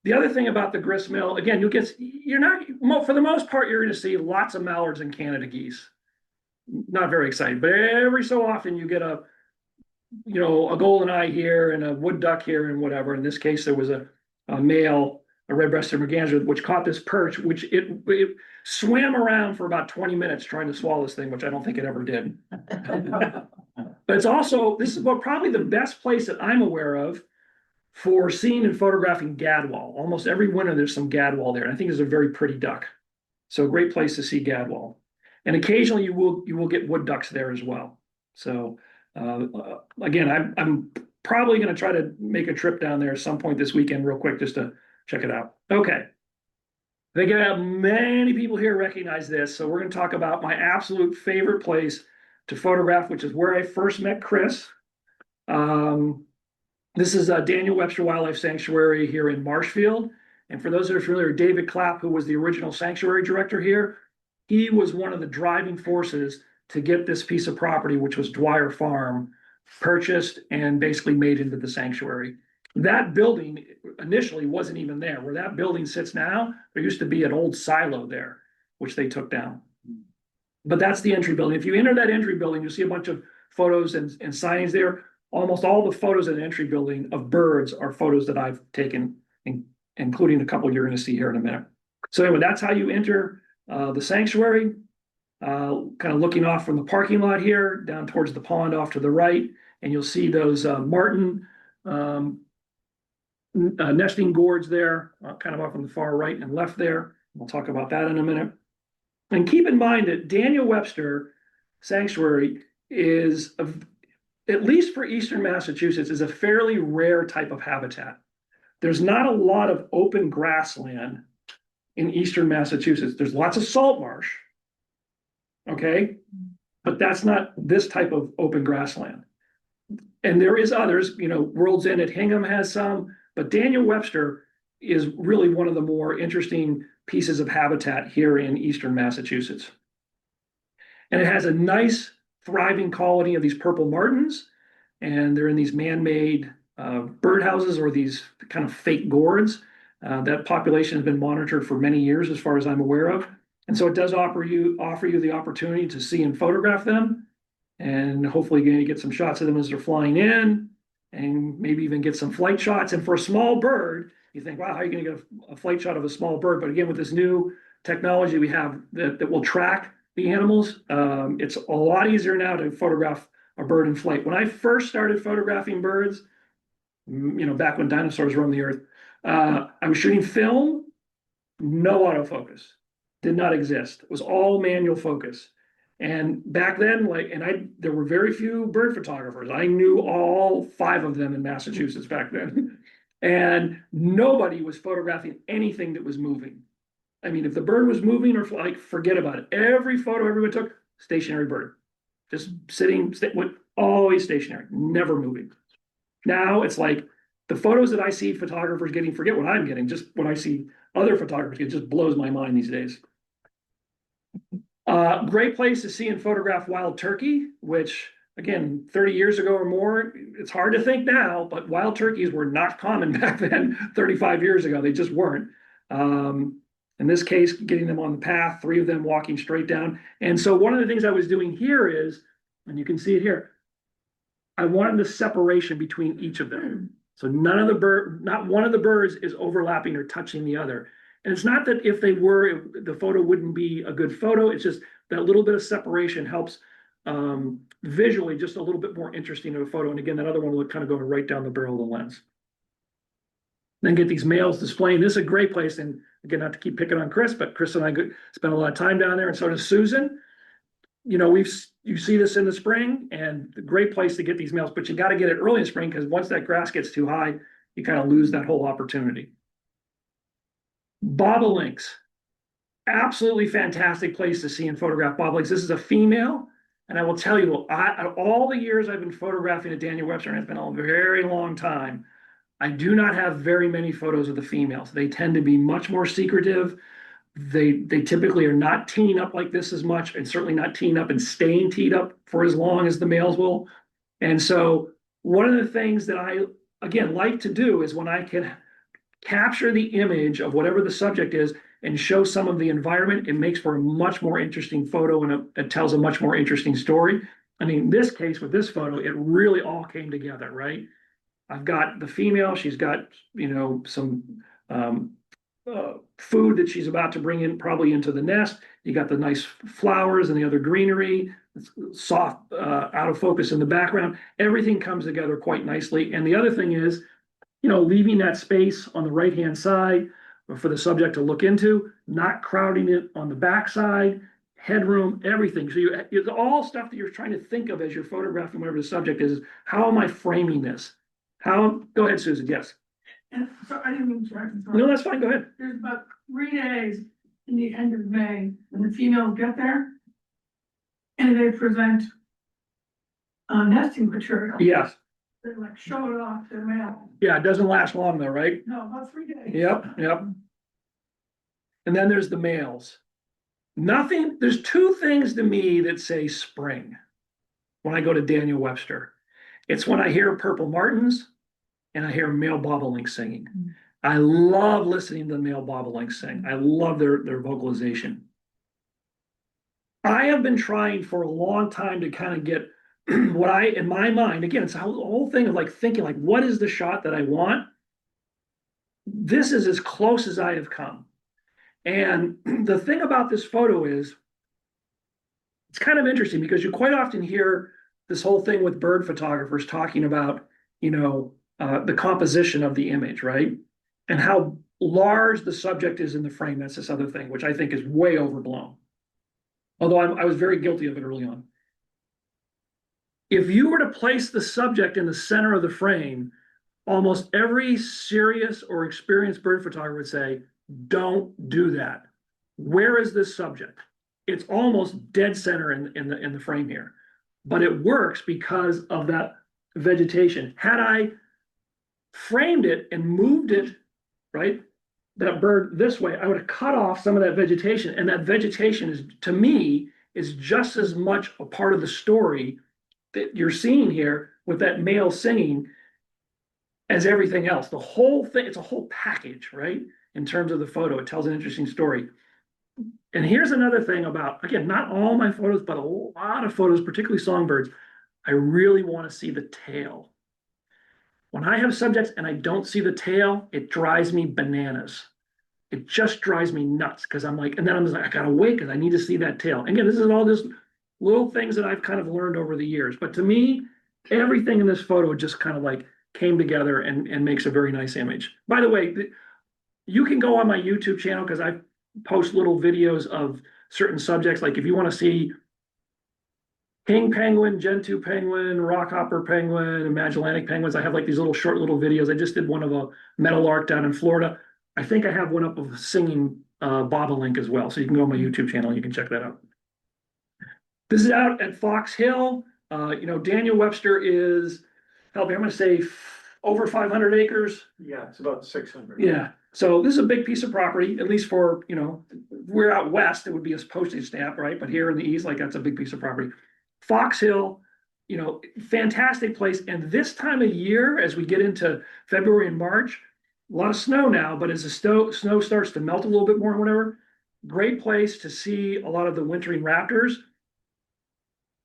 Speaker 3: The other thing about the grist mill, again, you're not, for the most part, you're going to see lots of mallards and Canada geese. Not very exciting, but every so often you get a golden eye here and a wood duck here and whatever. In this case, there was a male, a red-breasted merganser, which caught this perch, which it swam around for about 20 minutes trying to swallow this thing, which I don't think it ever did. But this is probably the best place that I'm aware of for seeing and photographing gadwall. Almost every winter there's some gadwall there, and I think it's a very pretty duck. So a great place to see gadwall. And occasionally you will get wood ducks there as well. So again, I'm probably going to try to make a trip down there at some point this weekend real quick just to check it out. Okay. I think many people here recognize this. So we're going to talk about my absolute favorite place to photograph, which is where I first met Chris. This is Daniel Webster Wildlife Sanctuary here in Marshfield. And for those that are familiar, David Clapp, who was the original sanctuary director here, he was one of the driving forces to get this piece of property, which was Dwyer Farm, purchased and basically made into the sanctuary. That building initially wasn't even there. Where that building sits now, there used to be an old silo there, which they took down. But that's the entry building. If you enter that entry building, you'll see a bunch of photos and signings there. Almost all the photos in the entry building of birds are photos that I've taken, including a couple you're going to see here in a minute. So anyway, that's how you enter the sanctuary. Kind of looking off from the parking lot here, down towards the pond off to the right, and you'll see those martin nesting gourds there, kind of off on the far right and left there. We'll talk about that in a minute. And keep in mind that Daniel Webster Sanctuary is, at least for eastern Massachusetts, is a fairly rare type of habitat. There's not a lot of open grassland in eastern Massachusetts. There's lots of salt marsh, okay? But that's not this type of open grassland. And there is others, World's End at Hingham has some, but Daniel Webster is really one of the more interesting pieces of habitat here in eastern Massachusetts. And it has a nice, thriving colony of these purple martins, and they're in these man-made birdhouses or these kind of fake gourds. That population has been monitored for many years, as far as I'm aware of. And so it does offer you the opportunity to see and photograph them, and hopefully you're going to get some shots of them as they're flying in, and maybe even get some flight shots. And for a small bird, you think, wow, how are you going to get a flight shot of a small bird? But again, with this new technology we have that will track the animals, it's a lot easier now to photograph a bird in flight. When I first started photographing birds, back when dinosaurs roamed the earth, I was shooting film, no autofocus, did not exist. It was all manual focus. And back then, there were very few bird photographers. I knew all 5 of them in Massachusetts back then. And nobody was photographing anything that was moving. I mean, if the bird was moving or forget about it. Every photo everyone took, stationary bird. Just sitting, always stationary, never moving. Now it's like the photos that I see photographers getting, forget what I'm getting, just what I see other photographers get, just blows my mind these days. Great place to see and photograph wild turkey, which again, 30 years ago or more, it's hard to think now, but wild turkeys were not common back then, 35 years ago. They just weren't. In this case, getting them on the path, 3 of them walking straight down. And so one of the things I was doing here is, and you can see it here, I wanted the separation between each of them. So not one of the birds is overlapping or touching the other. And it's not that if they were, the photo wouldn't be a good photo. It's just that little bit of separation helps visually just a little bit more interesting of a photo. And again, that other one would kind of go right down the barrel of the lens. Then get these males displaying. This is a great place. And again, not to keep picking on Chris, but Chris and I spent a lot of time down there, and so does Susan. You see this in the spring, and a great place to get these males, but you got to get it early in spring, because once that grass gets too high, you kind of lose that whole opportunity. Bobolinks, absolutely fantastic place to see and photograph bobolinks. This is a female, and I will tell you, all the years I've been photographing at Daniel Webster, and it's been a very long time, I do not have very many photos of the females. They tend to be much more secretive. They typically are not teeing up like this as much, and certainly not teeing up and staying teed up for as long as the males will. And so one of the things that I, again, like to do is when I can capture the image of whatever the subject is and show some of the environment, it makes for a much more interesting photo and it tells a much more interesting story. I mean, in this case with this photo, it really all came together, right? I've got the female, she's got, some food that she's about to bring in probably into the nest. You got the nice flowers and the other greenery, soft out of focus in the background. Everything comes together quite nicely. And the other thing is, leaving that space on the right-hand side for the subject to look into, not crowding it on the backside, headroom, everything. So it's all stuff that you're trying to think of as you're photographing whatever the subject is. How am I framing this? Go ahead, Susan, yes.
Speaker 4: And so I didn't mean to interrupt.
Speaker 3: No, that's fine, go ahead.
Speaker 4: There's about 3 days in the end of May when the females get there. And they present nesting material.
Speaker 3: Yes,
Speaker 4: They like show it off to the male.
Speaker 3: yeah, it doesn't last long though, right?
Speaker 4: No, about 3 days.
Speaker 3: Yep. And then there's the males. There's two things to me that say spring when I go to Daniel Webster. It's when I hear purple martins and I hear male bobolink singing. I love listening to the male bobolink sing. I love their vocalization. I have been trying for a long time to kind of get what in my mind, again, it's the whole thing of like thinking like, what is the shot that I want? This is as close as I have come. And the thing about this photo is, it's kind of interesting because you quite often hear this whole thing with bird photographers talking about, the composition of the image, right? And how large the subject is in the frame. That's this other thing, which I think is way overblown. Although I was very guilty of it early on. If you were to place the subject in the center of the frame, almost every serious or experienced bird photographer would say, don't do that. Where is this subject? It's almost dead center in the frame here. But it works because of that vegetation. Had I framed it and moved it, right, that bird this way, I would have cut off some of that vegetation. And that vegetation is, to me, is just as much a part of the story that you're seeing here with that male singing as everything else. The whole thing, it's a whole package, right? In terms of the photo, it tells an interesting story. And here's another thing about, again, not all my photos, but a lot of photos, particularly songbirds, I really want to see the tail. When I have subjects and I don't see the tail, it drives me bananas. It just drives me nuts because I'm like, and then I'm just like, I gotta wait because I need to see that tail. And again, this is all just little things that I've kind of learned over the years. But to me, everything in this photo just kind of like came together and makes a very nice image. By the way, you can go on my YouTube channel because I post little videos of certain subjects. Like if you want to see king penguin, gentoo penguin, rockhopper penguin, and Magellanic penguins, I have like these short little videos. I just did one of a meadowlark down in Florida. I think I have one up of a singing bobolink as well. So you can go on my YouTube channel and you can check that out. This is out at Fox Hill. Daniel Webster is, help me, I'm going to say over 500 acres.
Speaker 2: Yeah, it's about 600.
Speaker 3: Yeah. So this is a big piece of property, at least for, we're out west, it would be a postage stamp, right? But here in the east, like that's a big piece of property. Fox Hill, fantastic place. And this time of year, as we get into February and March, a lot of snow now, but as the snow starts to melt a little bit more and whatever, great place to see a lot of the wintering raptors.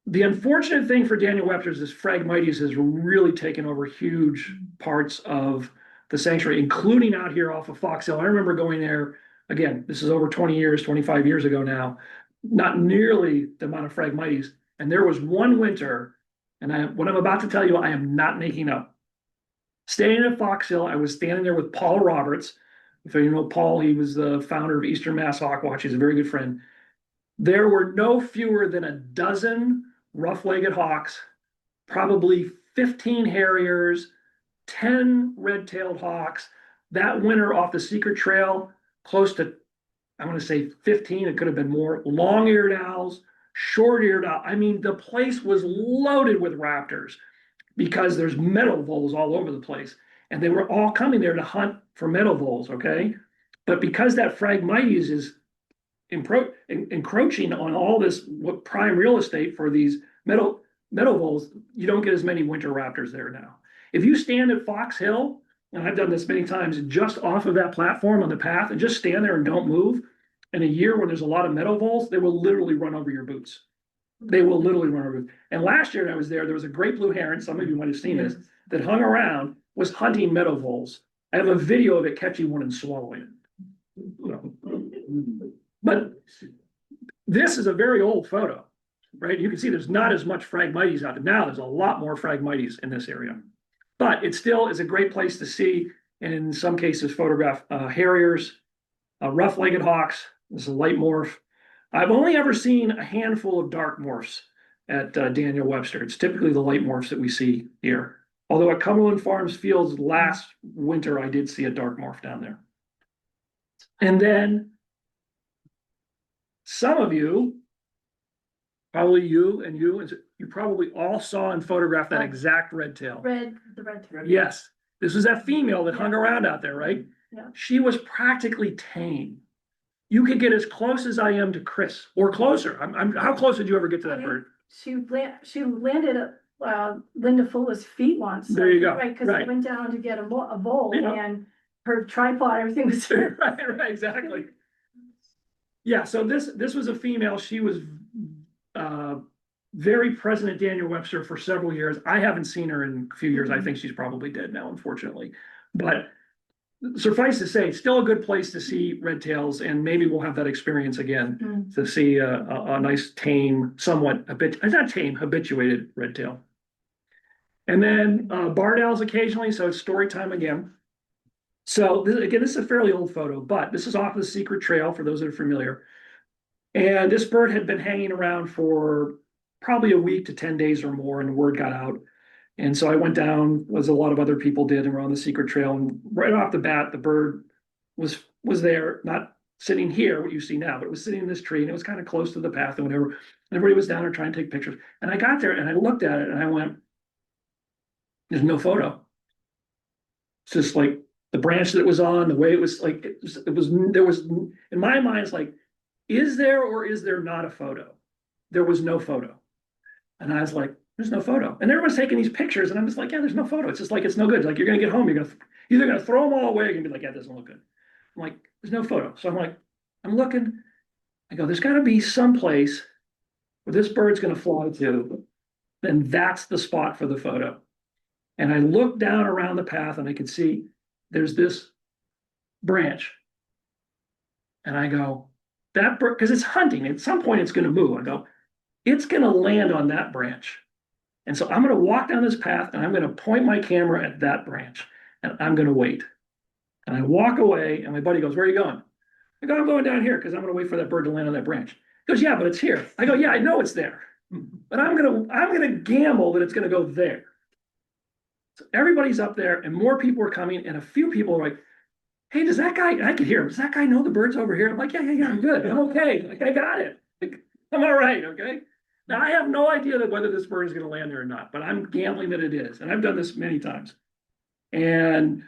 Speaker 3: The unfortunate thing for Daniel Webster is Phragmites has really taken over huge parts of the sanctuary, including out here off of Fox Hill. I remember going there, again, this is over 20 years, 25 years ago now, not nearly the amount of Phragmites. And there was one winter, and what I'm about to tell you, I am not making up. Staying at Fox Hill, I was standing there with Paul Roberts. If you know Paul, he was the founder of Eastern Mass Hawkwatch. He's a very good friend. There were no fewer than a dozen rough-legged hawks, probably 15 harriers, 10 red-tailed hawks. That winter off the Secret Trail, close to, I'm going to say 15, it could have been more, long-eared owls, short-eared owls. I mean, the place was loaded with raptors because there's meadow voles all over the place. And they were all coming there to hunt for meadow voles, okay? But because that Phragmites is encroaching on all this prime real estate for these meadow voles, you don't get as many winter raptors there now. If you stand at Fox Hill and I've done this many times, just off of that platform on the path and just stand there and don't move. In a year when there's a lot of meadow voles, they will literally run over your boots. They will literally run over. And last year when I was there was a great blue heron, some of you might have seen this, that hung around, was hunting meadow voles. I have a video of it catching one and swallowing it. But this is a very old photo, right? You can see there's not as much Phragmites out there. Now there's a lot more Phragmites in this area. But it still is a great place to see, and in some cases photograph harriers, rough-legged hawks. This is a light morph. I've only ever seen a handful of dark morphs at Daniel Webster. It's typically the light morphs that we see here. Although at Cumberland Farms Fields last winter, I did see a dark morph down there. And then some of you, probably you, you probably all saw and photographed that exact red tail.
Speaker 5: The red tail.
Speaker 3: Yes, this was that female that hung around out there, right?
Speaker 5: Yeah.
Speaker 3: She was practically tame. You could get as close as I am to Chris, or closer. How close did you ever get to that bird?
Speaker 5: She landed at Linda Fuller's feet once.
Speaker 3: There you go.
Speaker 5: Right, because
Speaker 3: Right.
Speaker 5: I went down to get a vole
Speaker 3: Yeah.
Speaker 5: and her tripod, everything was there.
Speaker 3: right, exactly. Yeah, so this was a female. She was very present at Daniel Webster for several years. I haven't seen her in a few years. I think she's probably dead now, unfortunately. But suffice to say, still a good place to see red tails, and maybe we'll have that experience again to see a nice tame, somewhat not tame, habituated red tail. And then barred owls occasionally, so it's story time again. So this is a fairly old photo, but this is off the secret trail for those that are familiar. And this bird had been hanging around for probably a week to 10 days or more, and the word got out. And so I went down, as a lot of other people did, and we're on the secret trail. And right off the bat, the bird was there, not sitting here, what you see now, but it was sitting in this tree, and it was kind of close to the path and whatever. And everybody was down there trying to take pictures. And I got there and I looked at it and I went, there's no photo. It's just like the branch that it was on, the way it was like, there was, in my mind, it's like, is there or is there not a photo? There was no photo. And I was like, there's no photo. And everyone's taking these pictures, and I'm just like, yeah, there's no photo. It's just like, it's no good. Like, you're going to get home, you're either going to throw them all away, or you're going to be like, yeah, it doesn't look good. I'm like, there's no photo. So I'm like, I'm looking. I go, there's got to be some place where this bird's going to fly to. Then that's the spot for the photo. And I looked down around the path, and I could see there's this branch. And I go, that bird, because it's hunting. At some point, it's going to move. I go, it's going to land on that branch. And so I'm going to walk down this path and I'm going to point my camera at that branch and I'm going to wait. And I walk away and my buddy goes, where are you going? I go, I'm going down here because I'm going to wait for that bird to land on that branch. He goes, yeah, but it's here. I go, yeah, I know it's there, but I'm going to gamble that it's going to go there. So everybody's up there and more people are coming, and a few people are like, hey, does that guy, I can hear him, does that guy know the bird's over here? I'm like, yeah, I'm good. I'm okay. Like, I got it. Like, I'm all right. Okay. Now, I have no idea that whether this bird is going to land there or not, but I'm gambling that it is. And I've done this many times. And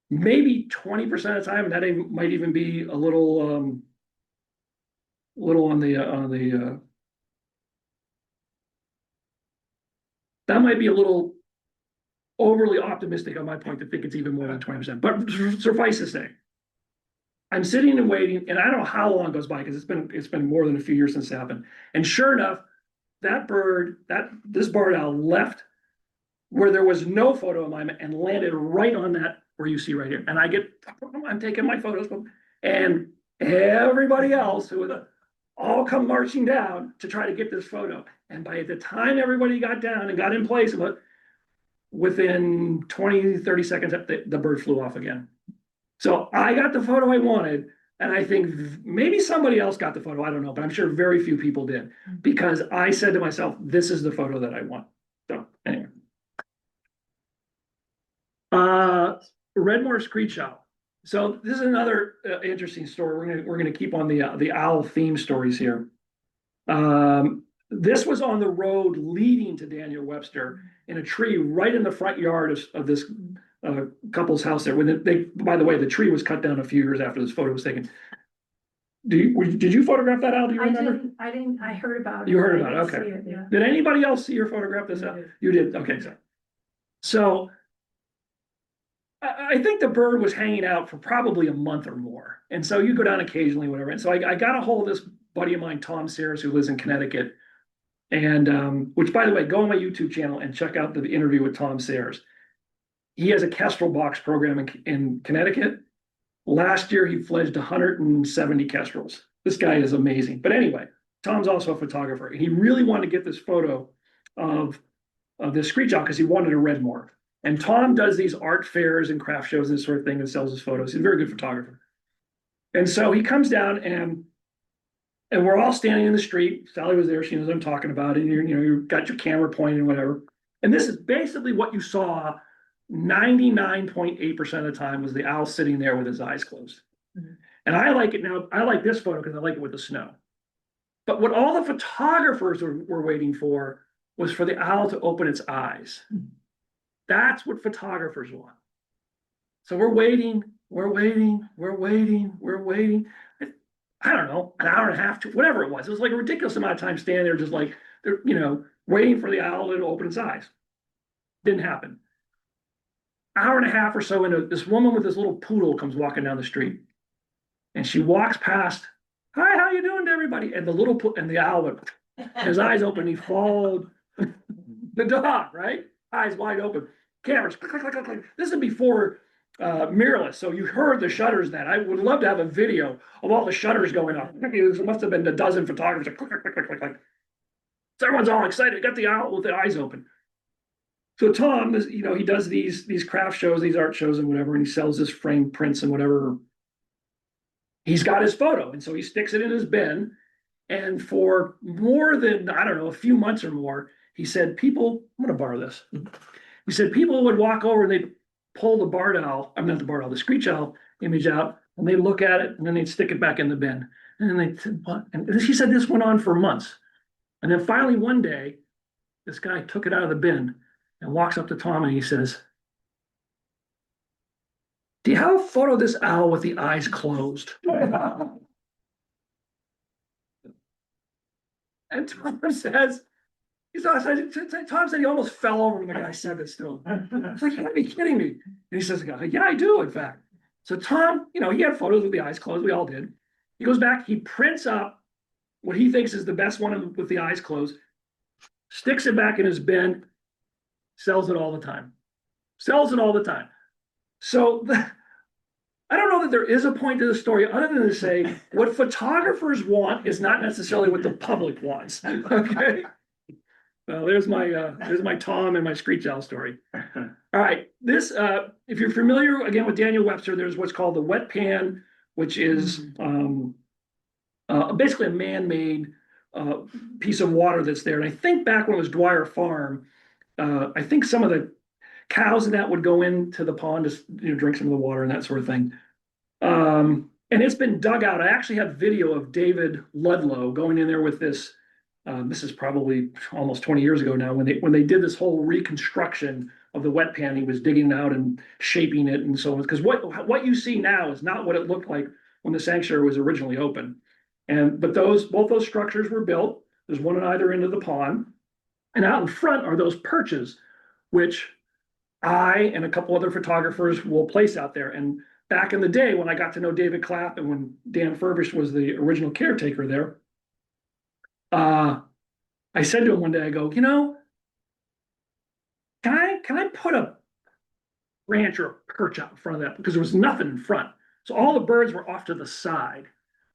Speaker 3: maybe 20% of the time, that might even be a little on the that might be a little overly optimistic on my point to think it's even more than 20%. But suffice to say, I'm sitting and waiting, and I don't know how long goes by because it's been more than a few years since it happened. And sure enough, that bird, this barred owl left where there was no photo of mine and landed right on that where you see right here. And I'm taking my photos, and everybody else who was all come marching down to try to get this photo. And by the time everybody got down and got in place, within 20, 30 seconds, the bird flew off again. So I got the photo I wanted, and I think maybe somebody else got the photo. I don't know, but I'm sure very few people did, because I said to myself, this is the photo that I want. So anyway. Redmore screech owl. So this is another interesting story. We're gonna keep on the owl theme stories here. This was on the road leading to Daniel Webster in a tree right in the front yard of this couple's house there. By the way, the tree was cut down a few years after this photo was taken. Did you photograph that owl? Do you remember?
Speaker 5: I didn't, I heard about it.
Speaker 3: You heard about it, okay.
Speaker 5: Yeah.
Speaker 3: Did anybody else see or photograph this owl? You did, okay. So I think the bird was hanging out for probably a month or more. And so you go down occasionally, whatever. And so I got a hold of this buddy of mine, Tom Sayers, who lives in Connecticut. And which, by the way, go on my YouTube channel and check out the interview with Tom Sayers. He has a Kestrel box program in Connecticut. Last year, he fledged 170 Kestrels. This guy is amazing. But anyway, Tom's also a photographer. And he really wanted to get this photo of this screech owl because he wanted a red more. And Tom does these art fairs and craft shows and this sort of thing and sells his photos. He's a very good photographer. And so he comes down and we're all standing in the street. Sally was there. She knows what I'm talking about. And you've got your camera pointing and whatever. And this is basically what you saw 99.8% of the time was the owl sitting there with his eyes closed. Mm-hmm. And I like it now. I like this photo because I like it with the snow. But what all the photographers were waiting for was for the owl to open its eyes. Mm-hmm. That's what photographers want. So we're waiting. I don't know, an hour and a half to whatever it was. It was like a ridiculous amount of time standing there, just like they're, waiting for the owl to open its eyes. Didn't happen. Hour and a half or so into this woman with this little poodle comes walking down the street, and she walks past. Hi, how you doing to everybody? And the owl went, his eyes open. He followed the dog, right? Eyes wide open. Cameras, click, click, click, click. This is before mirrorless, so you heard the shutters then. I would love to have a video of all the shutters going off. There must have been a dozen photographers. Click, click, click, click, click, click. So everyone's all excited. Got the owl with the eyes open. So Tom, he does these craft shows, these art shows and whatever, and he sells his framed prints and whatever. He's got his photo, and so he sticks it in his bin. And for more than, I don't know, a few months or more, he said people, I'm going to borrow this. He said people would walk over and they'd pull the screech owl image out, and they'd look at it, and then they'd stick it back in the bin. And then they said, what? And he said this went on for months. And then finally one day, this guy took it out of the bin and walks up to Tom and he says, do you have a photo of this owl with the eyes closed? And Tom says, Tom said he almost fell over when the guy said this to him. It's like, you gotta be kidding me. And he says, yeah, I do, in fact. So Tom, he had photos with the eyes closed. We all did. He goes back, he prints up what he thinks is the best one with the eyes closed, sticks it back in his bin, sells it all the time. So I don't know that there is a point to the story other than to say what photographers want is not necessarily what the public wants. Okay. Well, there's my Tom and my screech owl story. All right, this if you're familiar again with Daniel Webster, there's what's called the wet pan, which is basically a man-made piece of water that's there. And I think back when it was Dwyer Farm, I think some of the cows and that would go into the pond to drink some of the water and that sort of thing. And it's been dug out. I actually have video of David Ludlow going in there with this. This is probably almost 20 years ago now when they did this whole reconstruction of the wet pan. He was digging it out and shaping it and so on. Because what you see now is not what it looked like when the sanctuary was originally open. But both those structures were built. There's one at either end of the pond, and out in front are those perches, which I and a couple other photographers will place out there. And back in the day when I got to know David Clapp and when Dan Furbish was the original caretaker there. I said to him one day, I go, can I put a branch or a perch out in front of that? Because there was nothing in front. So all the birds were off to the side,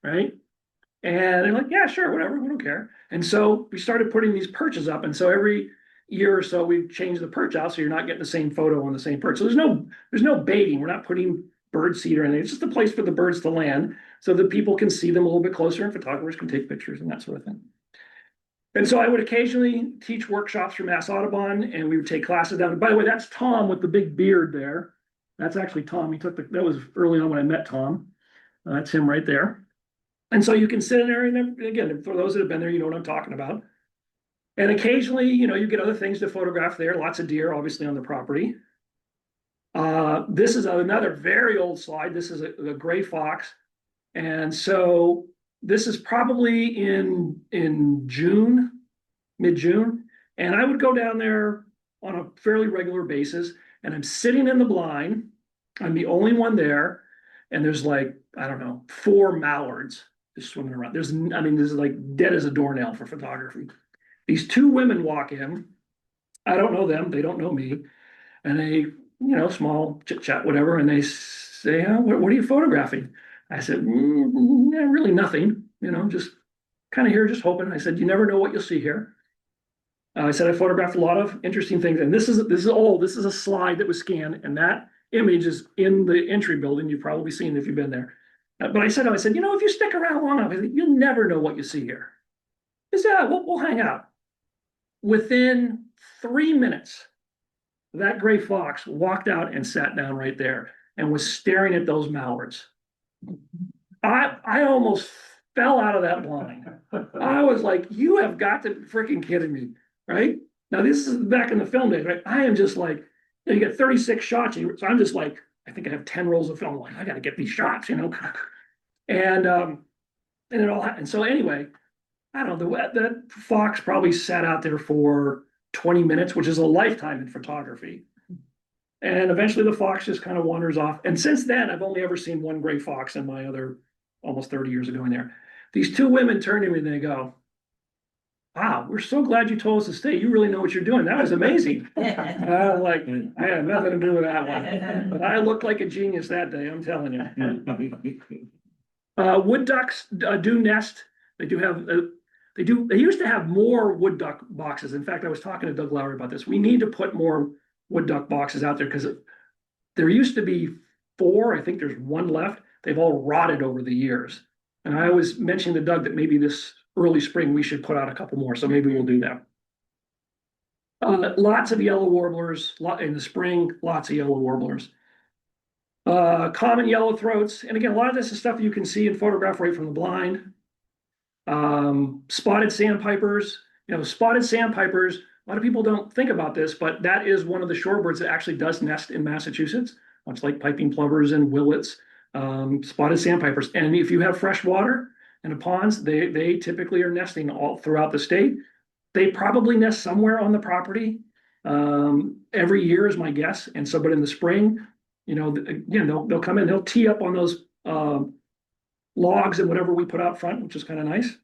Speaker 3: right? And they're like, yeah, sure, whatever, we don't care. And so we started putting these perches up. And so every year or so we've changed the perch out so you're not getting the same photo on the same perch. So there's no baiting. We're not putting bird seed or anything. It's just a place for the birds to land so that people can see them a little bit closer and photographers can take pictures and that sort of thing. And so I would occasionally teach workshops for Mass Audubon, and we would take classes down. By the way, that's Tom with the big beard there. That's actually Tom. That was early on when I met Tom. That's him right there. And so you can sit in there, and again, for those that have been there, you know what I'm talking about. And occasionally, you get other things to photograph there. Lots of deer, obviously, on the property. This is another very old slide. This is a gray fox. And so this is probably in June, mid-June. And I would go down there on a fairly regular basis. And I'm sitting in the blind I'm the only one there, and there's like, I don't know, 4 mallards just swimming around. I mean, this is like dead as a doornail for photography. These 2 women walk in. I don't know them, they don't know me, and they, small chit chat, whatever, and they say, what are you photographing? I said, yeah, really nothing, just kind of here, just hoping. I said, you never know what you'll see here. I said I photographed a lot of interesting things, and this is old. This is a slide that was scanned, and that image is in the entry building. You've probably seen it if you've been there. But I said, if you stick around long enough, you'll never know what you see here. He said, yeah, we'll hang out. Within 3 minutes, that gray fox walked out and sat down right there and was staring at those mallards. I almost fell out of that blind. I was like, you have got to freaking kidding me, right? Now, this is back in the film days, right? I am just like, you get 36 shots, so I'm just like, I think I have 10 rolls of film. I'm like, I got to get these shots, and it all happened. So anyway, I don't know, that fox probably sat out there for 20 minutes, which is a lifetime in photography. And eventually the fox just kind of wanders off. And since then, I've only ever seen one gray fox in my other almost 30 years of doing there. These 2 women turn to me and they go, wow, we're so glad you told us to stay. You really know what you're doing. That was amazing. I'm like, I had nothing to do with that one. But I looked like a genius that day, I'm telling you. Wood ducks do nest. They do have, they used to have more wood duck boxes. In fact, I was talking to Doug Lowry about this. We need to put more wood duck boxes out there because there used to be 4. I think there's 1 left. They've all rotted over the years. And I was mentioning to Doug that maybe this early spring we should put out a couple more. So maybe we'll do that. Lots of yellow warblers in the spring. Lots of yellow warblers. Common yellow throats. And again, a lot of this is stuff you can see and photograph right from the blind. Spotted sandpipers. Spotted sandpipers. A lot of people don't think about this, but that is one of the shorebirds that actually does nest in Massachusetts, much like piping plovers and willets, spotted sandpipers. And if you have fresh water in the ponds, they typically are nesting all throughout the state. They probably nest somewhere on the property every year is my guess. And so, but in the spring, again, they'll come in, they'll tee up on those logs and whatever we put out front, which is kind of nice.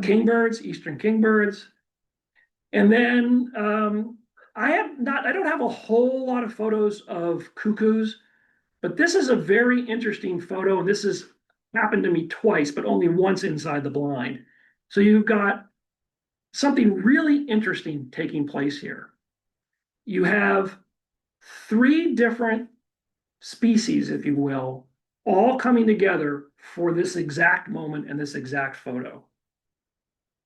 Speaker 3: Kingbirds, eastern kingbirds. And then I don't have a whole lot of photos of cuckoos, but this is a very interesting photo. And this has happened to me twice, but only once inside the blind. So you've got something really interesting taking place here. You have 3 different species, if you will, all coming together for this exact moment and this exact photo.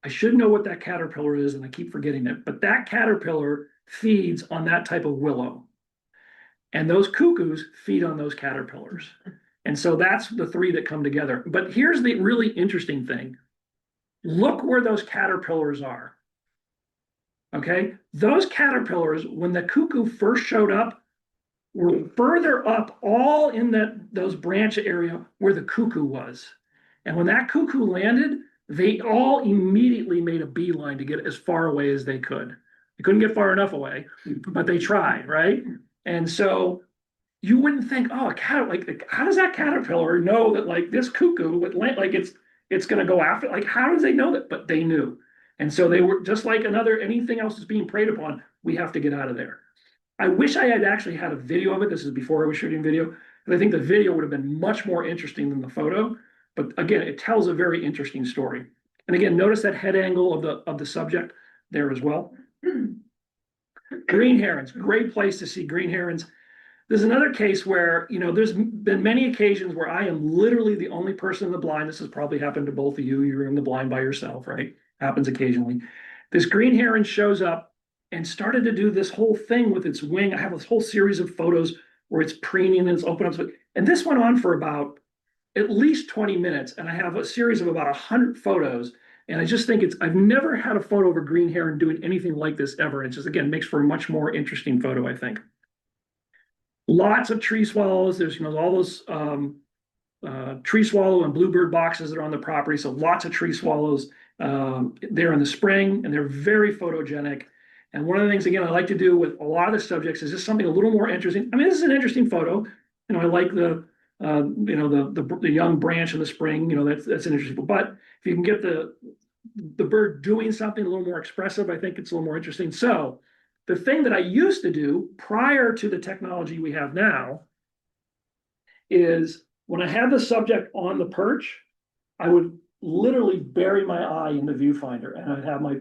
Speaker 3: I should know what that caterpillar is, and I keep forgetting it, but that caterpillar feeds on that type of willow. And those cuckoos feed on those caterpillars. And so that's the 3 that come together. But here's the really interesting thing. Look where those caterpillars are. Okay? Those caterpillars, when the cuckoo first showed up, were further up all in those branch area where the cuckoo was. And when that cuckoo landed, they all immediately made a beeline to get as far away as they could. They couldn't get far enough away, but they tried, right? And so you wouldn't think, oh, how does that caterpillar know that like this cuckoo would land, like it's going to go after? Like, how does they know that? But they knew. And so they were just like anything else that's being preyed upon. We have to get out of there. I wish I had actually had a video of it. This is before I was shooting video. And I think the video would have been much more interesting than the photo. But again, it tells a very interesting story. And again, notice that head angle of the subject there as well. Green herons, great place to see green herons. There's another case where, there's been many occasions where I am literally the only person in the blind. This has probably happened to both of you. You're in the blind by yourself, right? Happens occasionally. This green heron shows up and started to do this whole thing with its wing. I have this whole series of photos where it's preening and it's open up. And this went on for about at least 20 minutes. And I have a series of about 100 photos. And I just think I've never had a photo of a green heron doing anything like this ever. It just, again, makes for a much more interesting photo, I think. Lots of tree swallows. There's, all those tree swallow and bluebird boxes that are on the property. So lots of tree swallows there in the spring, and they're very photogenic. And one of the things, again, I like to do with a lot of the subjects is just something a little more interesting. I mean, this is an interesting photo. I like the young branch in the spring, that's an interesting, but if you can get the bird doing something a little more expressive, I think it's a little more interesting. So the thing that I used to do prior to the technology we have now is when I had the subject on the perch, I would literally bury my eye in the viewfinder and I'd have my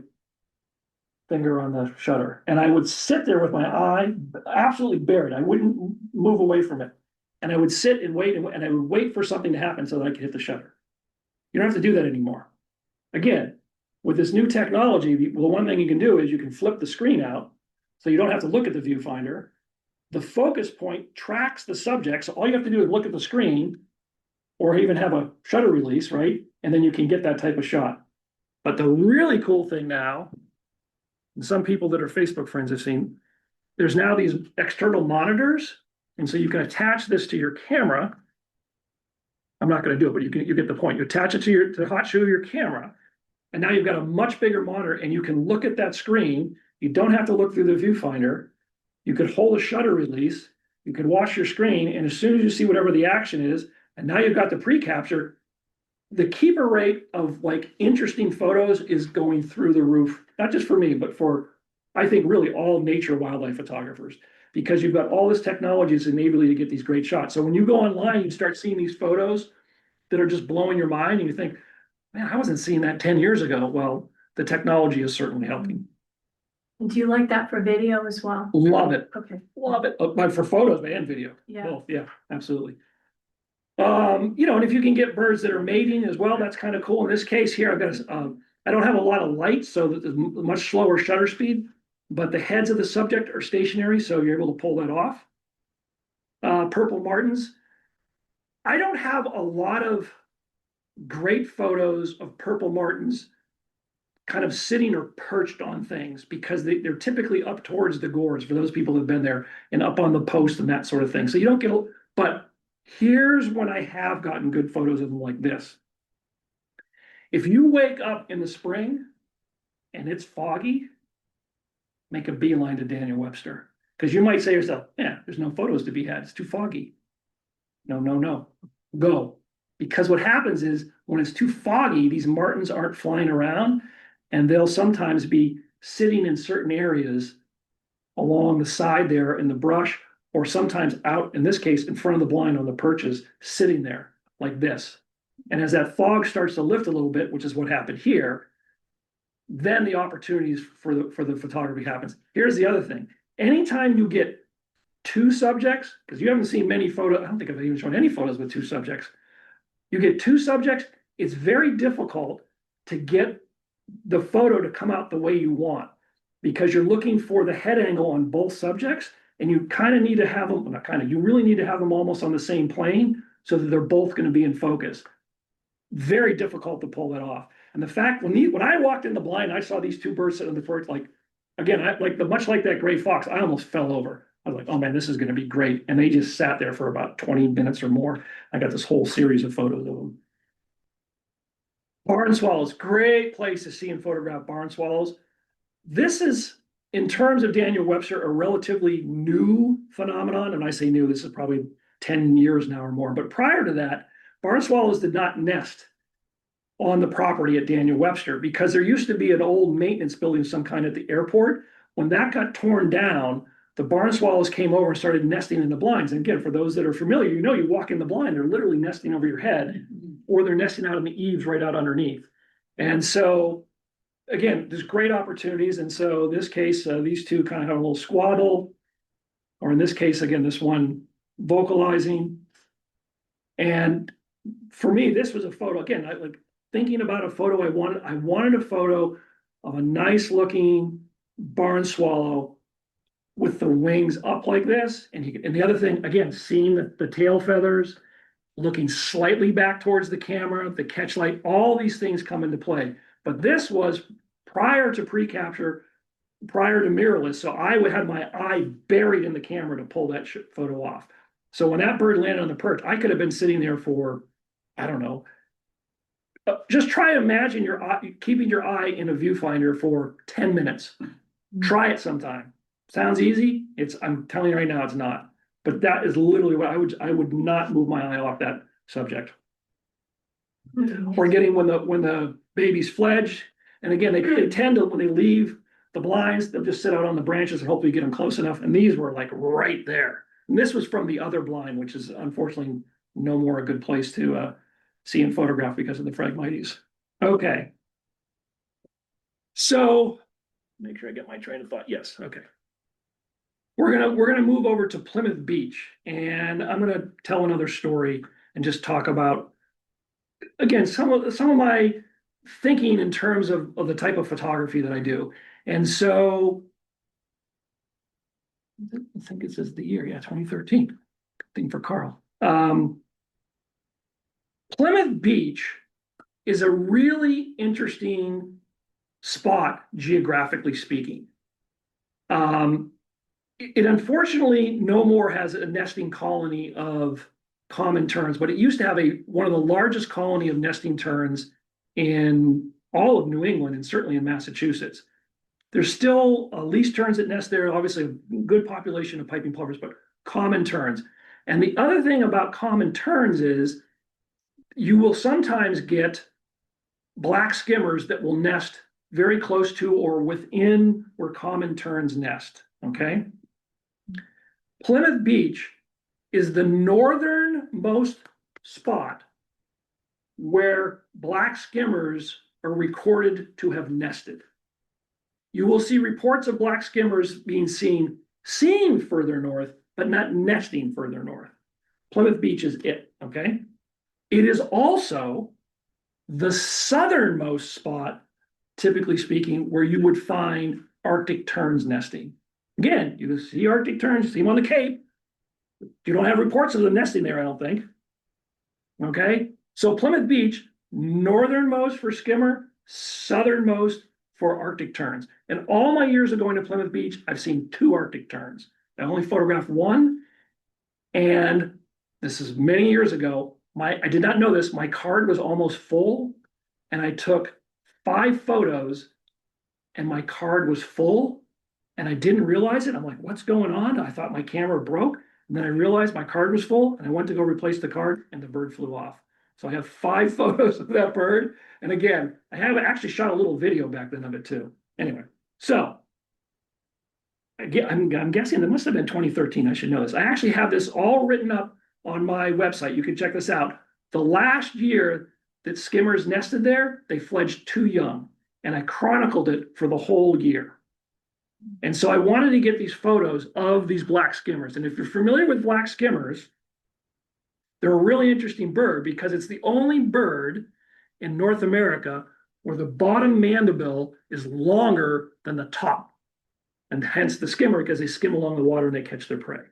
Speaker 3: finger on the shutter. And I would sit there with my eye absolutely buried. I wouldn't move away from it. And I would sit and wait, and I would wait for something to happen so that I could hit the shutter. You don't have to do that anymore. Again, with this new technology, the one thing you can do is you can flip the screen out so you don't have to look at the viewfinder. The focus point tracks the subject. So all you have to do is look at the screen or even have a shutter release, right? And then you can get that type of shot. But the really cool thing now, and some people that are Facebook friends have seen, there's now these external monitors. And so you can attach this to your camera. I'm not going to do it, but you get the point. You attach it to the hot shoe of your camera. And now you've got a much bigger monitor and you can look at that screen. You don't have to look through the viewfinder. You could hold a shutter release. You could watch your screen. And as soon as you see whatever the action is, and now you've got the pre-capture, the keeper rate of like interesting photos is going through the roof, not just for me, but for, I think, really all nature wildlife photographers, because you've got all this technology that's enabling you to get these great shots. So when you go online, you start seeing these photos that are just blowing your mind and you think, man, I wasn't seeing that 10 years ago. Well, the technology is certainly helping.
Speaker 5: Do you like that for video as well?
Speaker 3: Love it.
Speaker 5: Okay.
Speaker 3: Love it. But for photos and video.
Speaker 5: Yeah.
Speaker 3: Both. Yeah, absolutely. And if you can get birds that are mating as well, that's kind of cool. In this case here, I've got I don't have a lot of light, so that there's much slower shutter speed, but the heads of the subject are stationary, so you're able to pull that off. Purple martins. I don't have a lot of great photos of purple martins kind of sitting or perched on things because they're typically up towards the gourds for those people who've been there and up on the post and that sort of thing. So you don't get, but here's when I have gotten good photos of them like this. If you wake up in the spring and it's foggy, make a beeline to Daniel Webster. Because you might say to yourself, yeah, there's no photos to be had. It's too foggy. No. Go. Because what happens is when it's too foggy, these martins aren't flying around and they'll sometimes be sitting in certain areas along the side there in the brush, or sometimes out, in this case, in front of the blind on the perches, sitting there like this. And as that fog starts to lift a little bit, which is what happened here, then the opportunities for the photography happens. Here's the other thing. Anytime you get two subjects, because you haven't seen many photos, I don't think I've even shown any photos with two subjects. You get two subjects, it's very difficult to get the photo to come out the way you want because you're looking for the head angle on both subjects. And you kind of need to have them, not kind of, you really need to have them almost on the same plane so that they're both going to be in focus. Very difficult to pull that off. And the fact when I walked in the blind, I saw these two birds sitting on the perch, like, again, much like that gray fox, I almost fell over. I was like, oh man, this is going to be great. And they just sat there for about 20 minutes or more. I got this whole series of photos of them. Barn swallows, great place to see and photograph barn swallows. This is, in terms of Daniel Webster, a relatively new phenomenon. And I say new, this is probably 10 years now or more. But prior to that, barn swallows did not nest on the property at Daniel Webster because there used to be an old maintenance building of some kind at the airport. When that got torn down, the barn swallows came over and started nesting in the blinds. And again, for those that are familiar, you walk in the blind, they're literally nesting over your head, or they're nesting out on the eaves right out underneath. And so, again, there's great opportunities. And so in this case, these two kind of have a little squabble, or in this case, again, this one vocalizing. And for me, this was a photo, again, like thinking about a photo I wanted a photo of a nice looking barn swallow with the wings up like this. And the other thing, again, seeing the tail feathers, looking slightly back towards the camera, the catch light, all these things come into play. But this was prior to pre-capture, prior to mirrorless. So I had my eye buried in the camera to pull that photo off. So when that bird landed on the perch, I could have been sitting there for, I don't know, just try to imagine keeping your eye in a viewfinder for 10 minutes. Try it sometime. Sounds easy. I'm telling you right now, it's not. But that is literally what I would not move my eye off that subject. Or getting when the babies fledge, and again, they tend to, when they leave the blinds, they'll just sit out on the branches and hopefully get them close enough. And these were like right there. And this was from the other blind, which is unfortunately no more a good place to see and photograph because of the Phragmites. Okay. So make sure I get my train of thought. Yes, okay. We're gonna move over to Plymouth Beach, and I'm gonna tell another story and just talk about, again, some of my thinking in terms of the type of photography that I do. And so I think it says the year, yeah, 2013. Good thing for Carl. Plymouth Beach is a really interesting spot, geographically speaking. It unfortunately no more has a nesting colony of common terns, but it used to have one of the largest colony of nesting terns in all of New England and certainly in Massachusetts. There's still least terns that nest there, obviously a good population of piping plovers, but common terns. And the other thing about common terns is you will sometimes get black skimmers that will nest very close to or within where common terns nest, okay? Plymouth Beach is the northernmost spot where black skimmers are recorded to have nested. You will see reports of black skimmers being seen further north, but not nesting further north. Plymouth Beach is it, okay? It is also the southernmost spot, typically speaking, where you would find Arctic terns nesting. Again, you see Arctic terns, you see them on the Cape. You don't have reports of them nesting there, I don't think. Okay, so Plymouth Beach, northernmost for skimmer, southernmost for Arctic terns. And all my years of going to Plymouth Beach, I've seen 2 Arctic terns. I only photographed 1, and this is many years ago. I did not know this. My card was almost full, and I took 5 photos, and my card was full, and I didn't realize it. I'm like, what's going on? I thought my camera broke, and then I realized my card was full, and I went to go replace the card, and the bird flew off. So I have 5 photos of that bird. And again, I have actually shot a little video back then of it too. Anyway, so I'm guessing it must have been 2013. I should know this. I actually have this all written up on my website. You can check this out. The last year that skimmers nested there, they fledged 2 young, and I chronicled it for the whole year. And so I wanted to get these photos of these black skimmers. And if you're familiar with black skimmers, they're a really interesting bird because it's the only bird in North America where the bottom mandible is longer than the top. And hence the skimmer, because they skim along the water and they catch their prey.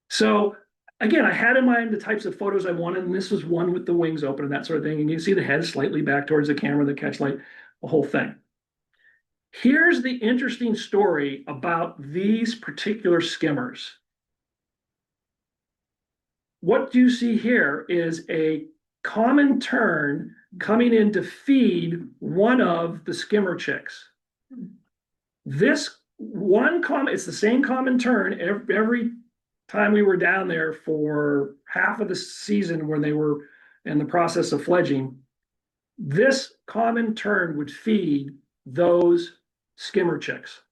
Speaker 3: So again, I had in mind the types of photos I wanted, and this was one with the wings open and that sort of thing. And you can see the head slightly back towards the camera, the catch light, the whole thing. Here's the interesting story about these particular skimmers. What you see here is a common tern coming in to feed one of the skimmer chicks. This one it's the same common tern every time we were down there for half of the season when they were in the process of fledging. This common tern would feed those skimmer chicks.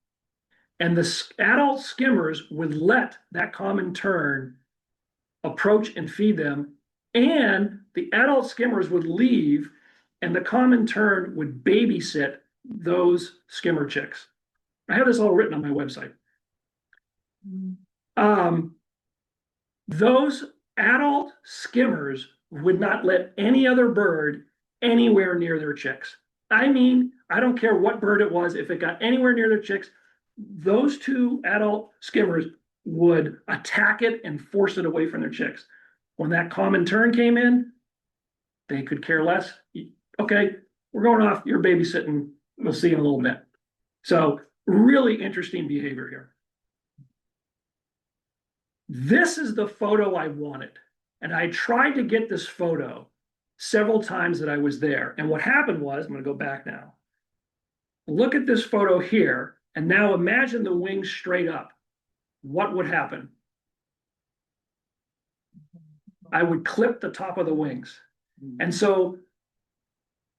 Speaker 3: And the adult skimmers would let that common tern approach and feed them, and the adult skimmers would leave, and the common tern would babysit those skimmer chicks. I have this all written on my website. Those adult skimmers would not let any other bird anywhere near their chicks. I mean, I don't care what bird it was, if it got anywhere near their chicks, those 2 adult skimmers would attack it and force it away from their chicks. When that common tern came in, they could care less. Okay, we're going off, you're babysitting, we'll see you in a little bit. So really interesting behavior here. This is the photo I wanted. And I tried to get this photo several times that I was there. And what happened was, I'm going to go back now. Look at this photo here. And now imagine the wings straight up. What would happen? I would clip the top of the wings. And so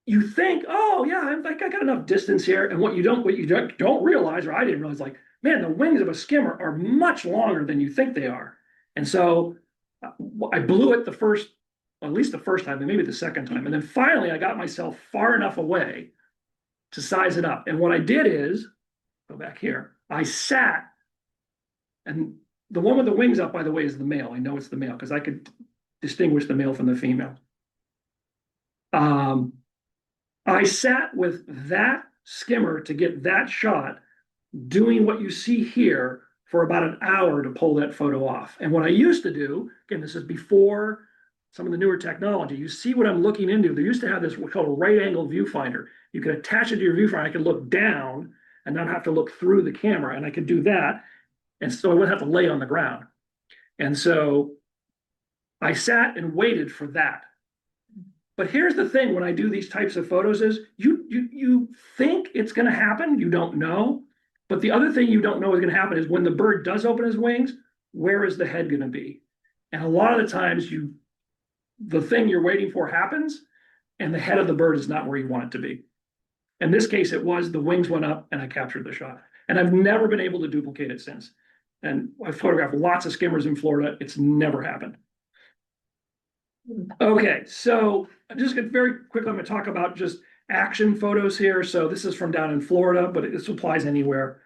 Speaker 3: you think, oh yeah, I got enough distance here. And what you don't realize, or I didn't realize, like, man, the wings of a skimmer are much longer than you think they are. And so I blew it at least the first time, and maybe the second time. And then finally I got myself far enough away to size it up. And what I did is, go back here, I sat, and the one with the wings up, by the way, is the male. I know it's the male because I could distinguish the male from the female. I sat with that skimmer to get that shot, doing what you see here for about an hour to pull that photo off. And what I used to do, again, this is before some of the newer technology, you see what I'm looking into. They used to have this what's called a right angle viewfinder. You could attach it to your viewfinder. I could look down and not have to look through the camera, and I could do that. And so I wouldn't have to lay on the ground. And so I sat and waited for that. But here's the thing, when I do these types of photos is you think it's going to happen, you don't know. But the other thing you don't know is going to happen is when the bird does open his wings, where is the head going to be? And a lot of the times the thing you're waiting for happens, and the head of the bird is not where you want it to be. In this case, it was, the wings went up and I captured the shot. And I've never been able to duplicate it since. And I've photographed lots of skimmers in Florida. It's never happened. Okay, so just very quickly, I'm going to talk about just action photos here. So this is from down in Florida, but this applies anywhere.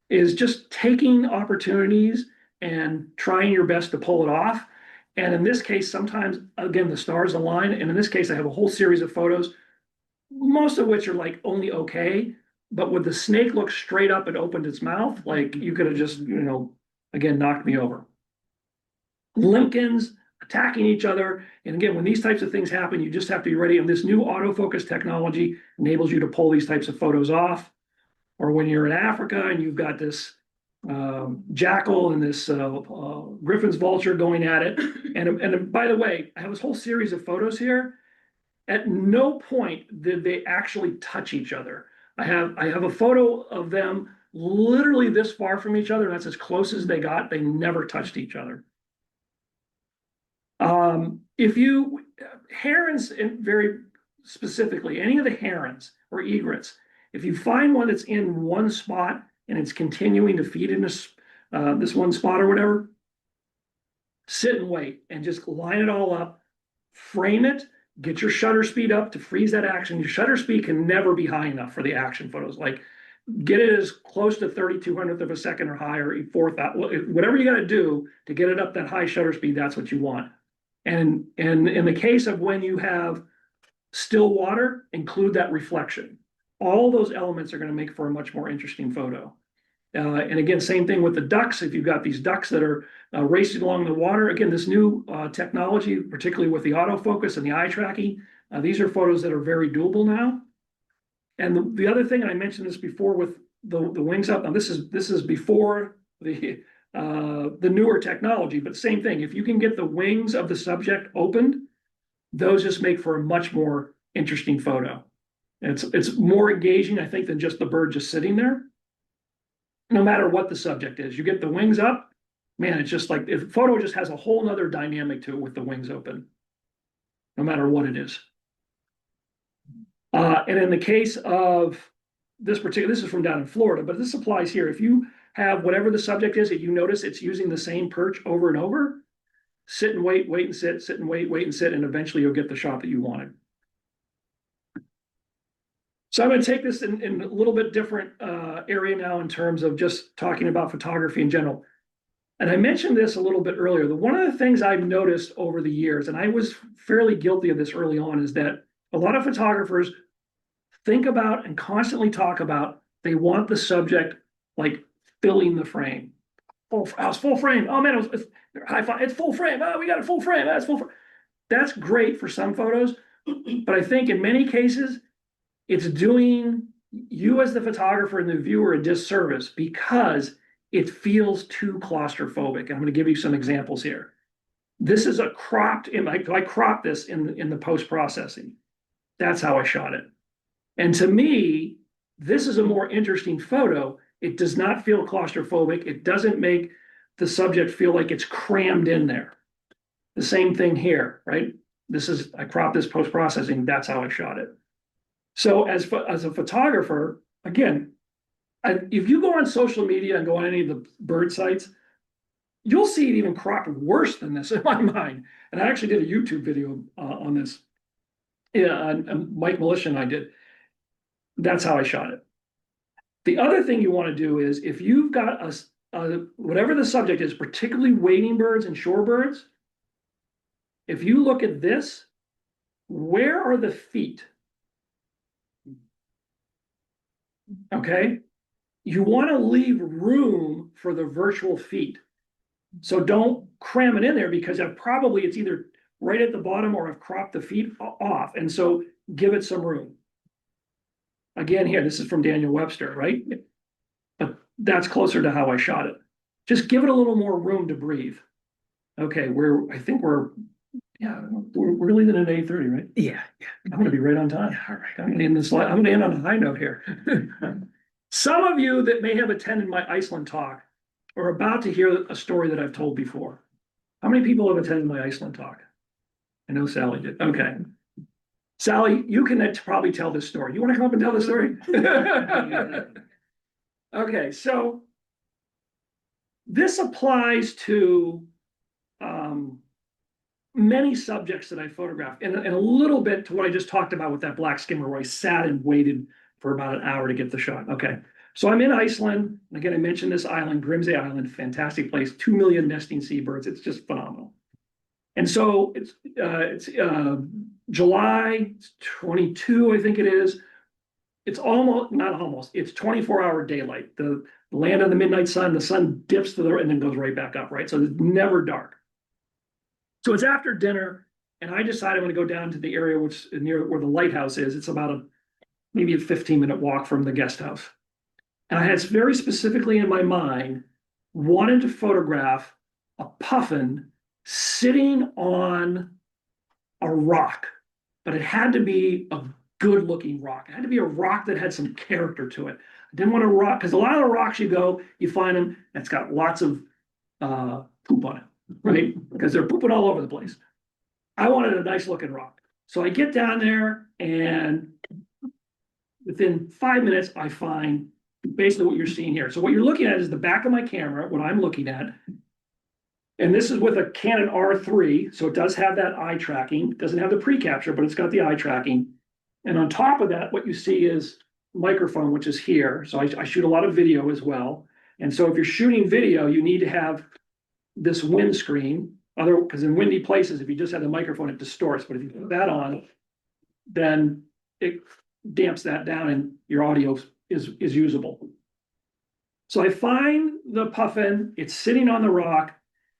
Speaker 3: Is just taking opportunities and trying your best to pull it off. And in this case, sometimes, again, the stars align. And in this case, I have a whole series of photos, most of which are like only okay. But when the snake looked straight up and opened its mouth, like you could have just, again, knocked me over. Limpkins attacking each other. And again, when these types of things happen, you just have to be ready. And this new autofocus technology enables you to pull these types of photos off. Or when you're in Africa and you've got this jackal and this griffin's vulture going at it. And by the way, I have this whole series of photos here. At no point did they actually touch each other. I have a photo of them literally this far from each other. And that's as close as they got. They never touched each other. Herons, very specifically, any of the herons or egrets, if you find one that's in one spot and it's continuing to feed in this one spot or whatever, sit and wait and just line it all up, frame it, get your shutter speed up to freeze that action. Your shutter speed can never be high enough for the action photos. Like, get it as close to 3200th of a second or higher, whatever you got to do to get it up that high shutter speed, that's what you want. And in the case of when you have still water, include that reflection. All those elements are going to make for a much more interesting photo. And again, same thing with the ducks. If you've got these ducks that are racing along the water, again, this new technology, particularly with the autofocus and the eye tracking, these are photos that are very doable now. And the other thing, and I mentioned this before with the wings up. Now this is before the newer technology, but same thing. If you can get the wings of the subject opened, those just make for a much more interesting photo. And it's more engaging, I think, than just the bird just sitting there. No matter what the subject is, you get the wings up, man, it's just like, the photo just has a whole nother dynamic to it with the wings open, no matter what it is. And in the case of this is from down in Florida, but this applies here. If you have whatever the subject is, if you notice it's using the same perch over and over, sit and wait, wait and sit and wait, wait and sit, and eventually you'll get the shot that you wanted. So I'm going to take this in a little bit different area now in terms of just talking about photography in general. And I mentioned this a little bit earlier. One of the things I've noticed over the years, and I was fairly guilty of this early on, is that a lot of photographers think about and constantly talk about, they want the subject like filling the frame. It's full frame. Oh man, it's high five. It's full frame. Oh, we got a full frame. That's full frame. That's great for some photos, but I think in many cases, it's doing you as the photographer and the viewer a disservice because it feels too claustrophobic. And I'm going to give you some examples here. This is a cropped image. I cropped this in the post-processing. That's how I shot it. And to me, this is a more interesting photo It does not feel claustrophobic. It doesn't make the subject feel like it's crammed in there. The same thing here, right? I cropped this post-processing. That's how I shot it. So as a photographer, again, if you go on social media and go on any of the bird sites, you'll see it even cropped worse than this in my mind. And I actually did a YouTube video on this. Yeah, and Mike Militia and I did. That's how I shot it. The other thing you want to do is if you've got whatever the subject is, particularly wading birds and shorebirds, if you look at this, where are the feet? Okay, you want to leave room for the virtual feet. So don't cram it in there because it's either right at the bottom or I've cropped the feet off. And so give it some room. Again, here, this is from Daniel Webster, right? But that's closer to how I shot it. Just give it a little more room to breathe. Okay, I think we're leaving at 8:30, right?
Speaker 1: Yeah.
Speaker 3: I'm gonna be right on time.
Speaker 1: Yeah, all right.
Speaker 3: I'm gonna end on a high note here. Some of you that may have attended my Iceland talk are about to hear a story that I've told before. How many people have attended my Iceland talk? I know Sally did. Okay. Sally, you can probably tell this story. You want to come up and tell the story? Okay, so this applies to many subjects that I photographed, and a little bit to what I just talked about with that black skimmer where I sat and waited for about an hour to get the shot. Okay, so I'm in Iceland. Again, I mentioned this island, Grimsey Island, fantastic place, 2 million nesting seabirds. It's just phenomenal. And so it's July 22, I think it is. It's not almost, it's 24-hour daylight. The land of the midnight sun, the sun dips and then goes right back up, right? So it's never dark. So it's after dinner, and I decide I'm going to go down to the area which is near where the lighthouse is. It's about maybe a 15-minute walk from the guest house. And I had very specifically in my mind wanted to photograph a puffin sitting on a rock, but it had to be a good looking rock. It had to be a rock that had some character to it. I didn't want a rock, because a lot of the rocks you find them, it's got lots of poop on it, right? Because they're pooping all over the place. I wanted a nice looking rock. So I get down there, and within 5 minutes, I find basically what you're seeing here. So what you're looking at is the back of my camera, what I'm looking at. And this is with a Canon R3, so it does have that eye tracking. It doesn't have the pre-capture, but it's got the eye tracking. And on top of that, what you see is microphone, which is here. So I shoot a lot of video as well. And so if you're shooting video, you need to have this windscreen. Because in windy places, if you just have the microphone, it distorts. But if you put that on, then it damps that down and your audio is usable. So I find the puffin, it's sitting on the rock,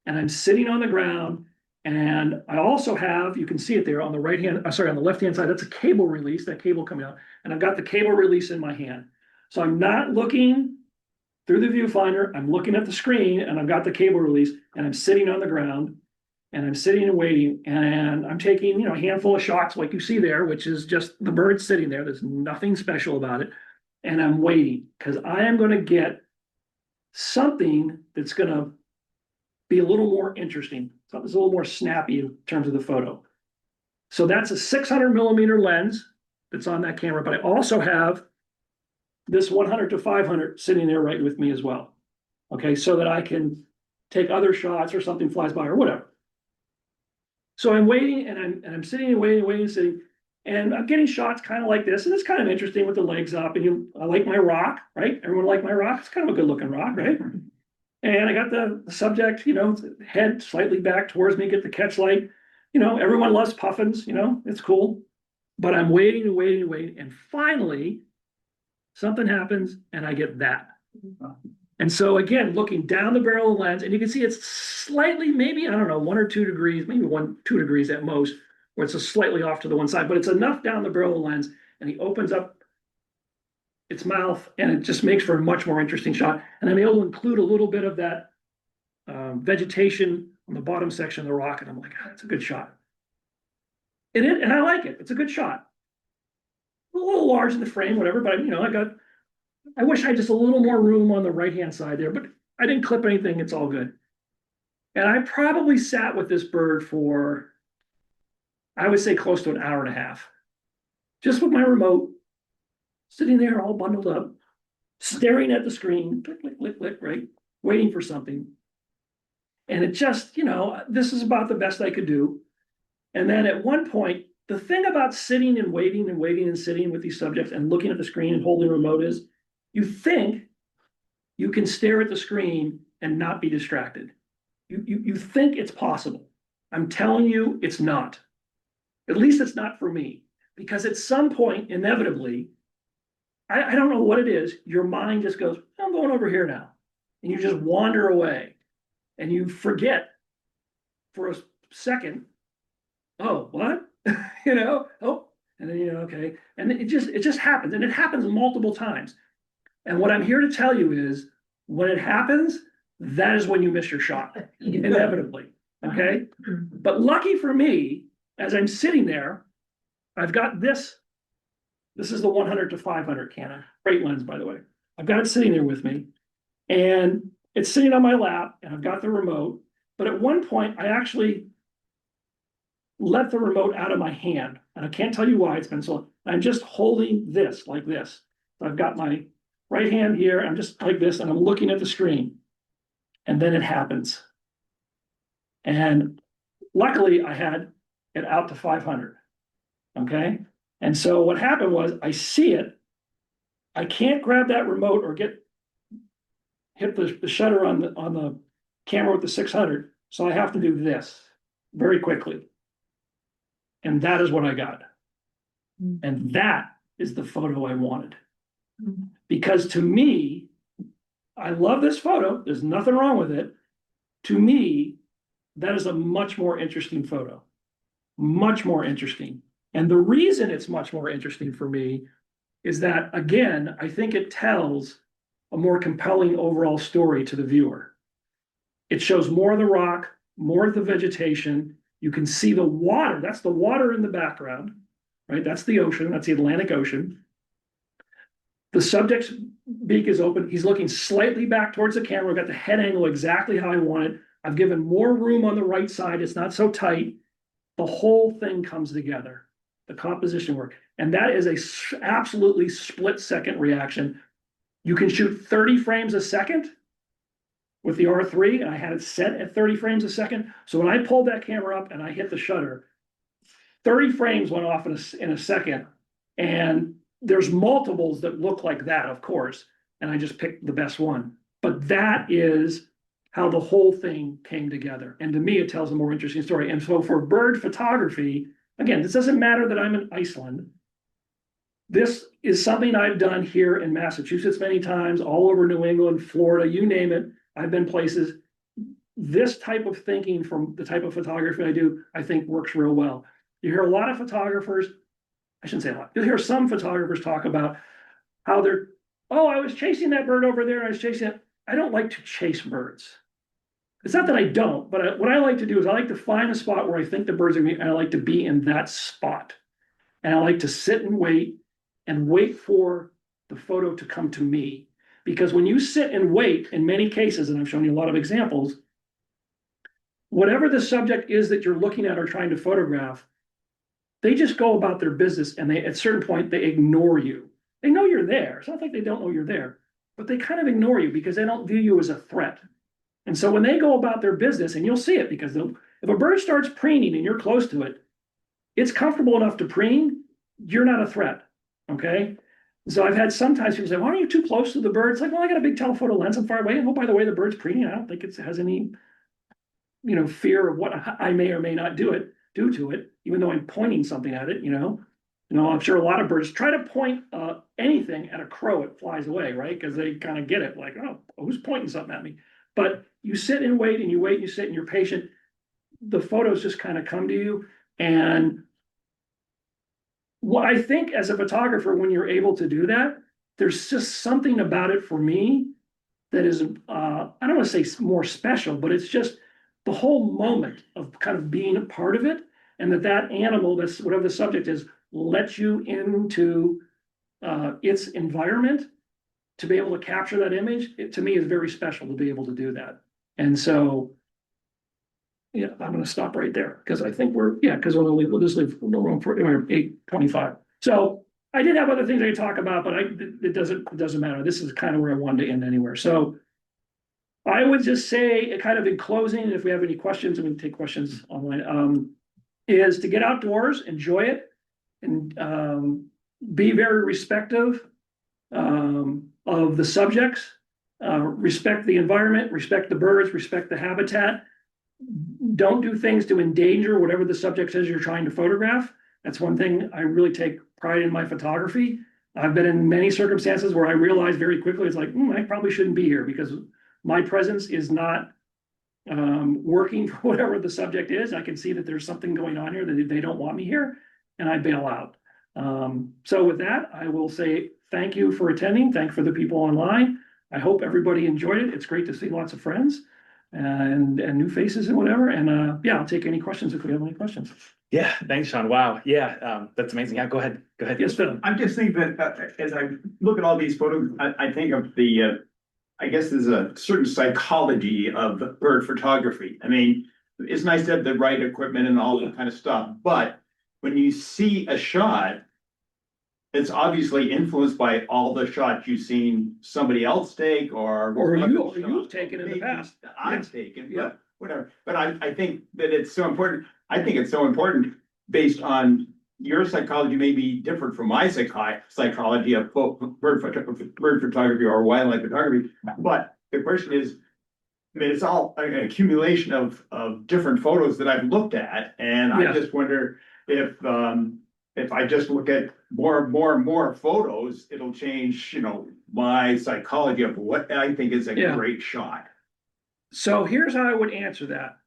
Speaker 3: and I'm sitting on the ground. And I also have, you can see it there on the on the left-hand side, that's a cable release, that cable coming out. And I've got the cable release in my hand. So I'm not looking through the viewfinder, I'm looking at the screen, and I've got the cable release, and I'm sitting on the ground, and I'm sitting and waiting, and I'm taking, a handful of shots like you see there, which is just the bird sitting there. There's nothing special about it. And I'm waiting, because I am going to get something that's going to be a little more interesting. Something that's a little more snappy in terms of the photo. So that's a 600 millimeter lens that's on that camera, but I also have this 100 to 500 sitting there right with me as well. Okay, so that I can take other shots or something flies by or whatever. So I'm waiting, and I'm sitting and waiting, sitting, and I'm getting shots kind of like this, and it's kind of interesting with the legs up. And I like my rock, right? Everyone like my rock. It's kind of a good looking rock, right? And I got the subject, head slightly back towards me, get the catch light. Everyone loves puffins, it's cool. But I'm waiting and waiting and waiting. And finally, something happens, and I get that. And so again, looking down the barrel of the lens, and you can see it's slightly, maybe, I don't know, 1 or 2 degrees, maybe 2 degrees at most, where it's slightly off to the one side, but it's enough down the barrel of the lens, and he opens up its mouth, and it just makes for a much more interesting shot. And I'm able to include a little bit of that vegetation on the bottom section of the rock, and I'm like, that's a good shot. And I like it. It's a good shot. A little large in the frame, whatever, but I got I wish I had just a little more room on the right-hand side there, but I didn't clip anything. It's all good. And I probably sat with this bird for, I would say, close to an hour and a half, just with my remote, sitting there all bundled up, staring at the screen, click, click, click, click, right, waiting for something. And it just, this is about the best I could do. And then at one point, the thing about sitting and waiting and waiting and sitting with these subjects and looking at the screen and holding the remote is you think you can stare at the screen and not be distracted. You think it's possible. I'm telling you, it's not. At least it's not for me. Because at some point, inevitably, I don't know what it is, your mind just goes, I'm going over here now. And you just wander away. And you forget for a second, oh, what? Oh, and then okay. And it just happens. And it happens multiple times. And what I'm here to tell you is when it happens, that is when you miss your shot, inevitably. Okay. But lucky for me, as I'm sitting there, I've got this. This is the 100 to 500 Canon, great lens, by the way. I've got it sitting there with me, and it's sitting on my lap, and I've got the remote. But at one point, I actually let the remote out of my hand, and I can't tell you why. It's been so long. I'm just holding this like this. So I've got my right hand here. I'm just like this, and I'm looking at the screen, and then it happens. And luckily, I had it out to 500. Okay. And so what happened was I see it. I can't grab that remote or hit the shutter on the camera with the 600. So I have to do this very quickly. And that is what I got. And that is the photo I wanted. Because to me, I love this photo. There's nothing wrong with it. To me, that is a much more interesting photo. Much more interesting. And the reason it's much more interesting for me is that, again, I think it tells a more compelling overall story to the viewer. It shows more of the rock, more of the vegetation. You can see the water. That's the water in the background, right? That's the ocean. That's the Atlantic Ocean. The subject's beak is open. He's looking slightly back towards the camera. I've got the head angle exactly how I want it. I've given more room on the right side. It's not so tight. The whole thing comes together. The composition work. And that is a absolutely split-second reaction. You can shoot 30 frames a second with the R3, and I had it set at 30 frames a second. So when I pulled that camera up and I hit the shutter, 30 frames went off in a second. And there's multiples that look like that, of course, and I just picked the best one. But that is how the whole thing came together. And to me, it tells a more interesting story. And so for bird photography, again, this doesn't matter that I'm in Iceland. This is something I've done here in Massachusetts many times, all over New England, Florida, you name it. I've been places. This type of thinking from the type of photography I do, I think works real well. You hear a lot of photographers, I shouldn't say a lot, you'll hear some photographers talk about how I was chasing that bird over there, and I was chasing it. I don't like to chase birds. It's not that I don't, but what I like to do is I like to find a spot where I think the birds are going to be, and I like to be in that spot. And I like to sit and wait for the photo to come to me. Because when you sit and wait, in many cases, and I've shown you a lot of examples, whatever the subject is that you're looking at or trying to photograph, they just go about their business, and at a certain point, they ignore you. They know you're there. It's not like they don't know you're there, but they kind of ignore you because they don't view you as a threat. And so when they go about their business, and you'll see it because if a bird starts preening and you're close to it, it's comfortable enough to preen, you're not a threat, okay? So I've had sometimes people say, why aren't you too close to the bird? It's like, well, I got a big telephoto lens, I'm far away. And oh, by the way, the bird's preening. I don't think it has any, fear of what I may or may not do to it, even though I'm pointing something at it, I'm sure a lot of birds try to point anything at a crow, it flies away, right? Because they kind of get it, like, oh, who's pointing something at me? But you sit and wait, and you wait, and you sit, and you're patient. The photos just kind of come to you. And what I think as a photographer, when you're able to do that, there's just something about it for me that is, I don't want to say more special, but it's just the whole moment of kind of being a part of it. And that animal, that's whatever the subject is, lets you into its environment. to be able to capture that image, it to me is very special to be able to do that. And so, yeah, I'm gonna stop right there, because I think because we'll just leave no room for 8:25. So I did have other things I could talk about, but it doesn't matter. This is kind of where I wanted to end anywhere. So I would just say, kind of in closing, if we have any questions, and we can take questions online, is to get outdoors, enjoy it, and be very respectful of the subjects, respect the environment, respect the birds, respect the habitat. Don't do things to endanger whatever the subject is you're trying to photograph. That's one thing I really take pride in my photography. I've been in many circumstances where I realized very quickly, it's like, I probably shouldn't be here because my presence is not working for whatever the subject is. I can see that there's something going on here that they don't want me here, and I bail out. So with that, I will say thank you for attending. Thank you for the people online. I hope everybody enjoyed it. It's great to see lots of friends and new faces and whatever. And yeah, I'll take any questions if we have any questions.
Speaker 1: Yeah, thanks, Shawn. Wow. Yeah, that's amazing. Yeah, go ahead. Go ahead.
Speaker 3: Yes, Phil.
Speaker 6: I'm just thinking that as I look at all these photos, I think of I guess there's a certain psychology of bird photography. I mean, it's nice to have the right equipment and all that kind of stuff, but when you see a shot, it's obviously influenced by all the shots you've seen somebody else take or
Speaker 3: you've taken in the past.
Speaker 6: I've taken,
Speaker 3: Yeah.
Speaker 6: but whatever. But I think that it's so important. I think it's so important based on your psychology may be different from my psychology of bird photography or wildlife photography. But the question is, I mean, it's all an accumulation of different photos that I've looked at, and I just wonder if I just look at more photos, it'll change, my psychology of what I think is a great shot.
Speaker 3: So here's how I would answer that.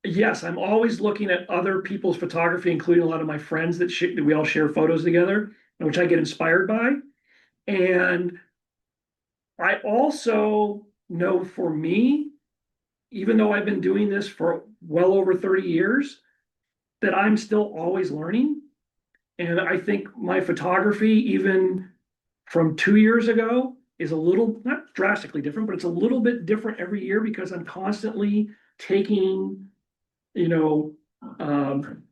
Speaker 3: Yes, I'm always looking at other people's photography, including a lot of my friends that we all share photos together, which I get inspired by. And I also know for me, even though I've been doing this for well over 30 years, that I'm still always learning. And I think my photography, even from 2 years ago, is a little, not drastically different, but it's a little bit different every year because I'm constantly taking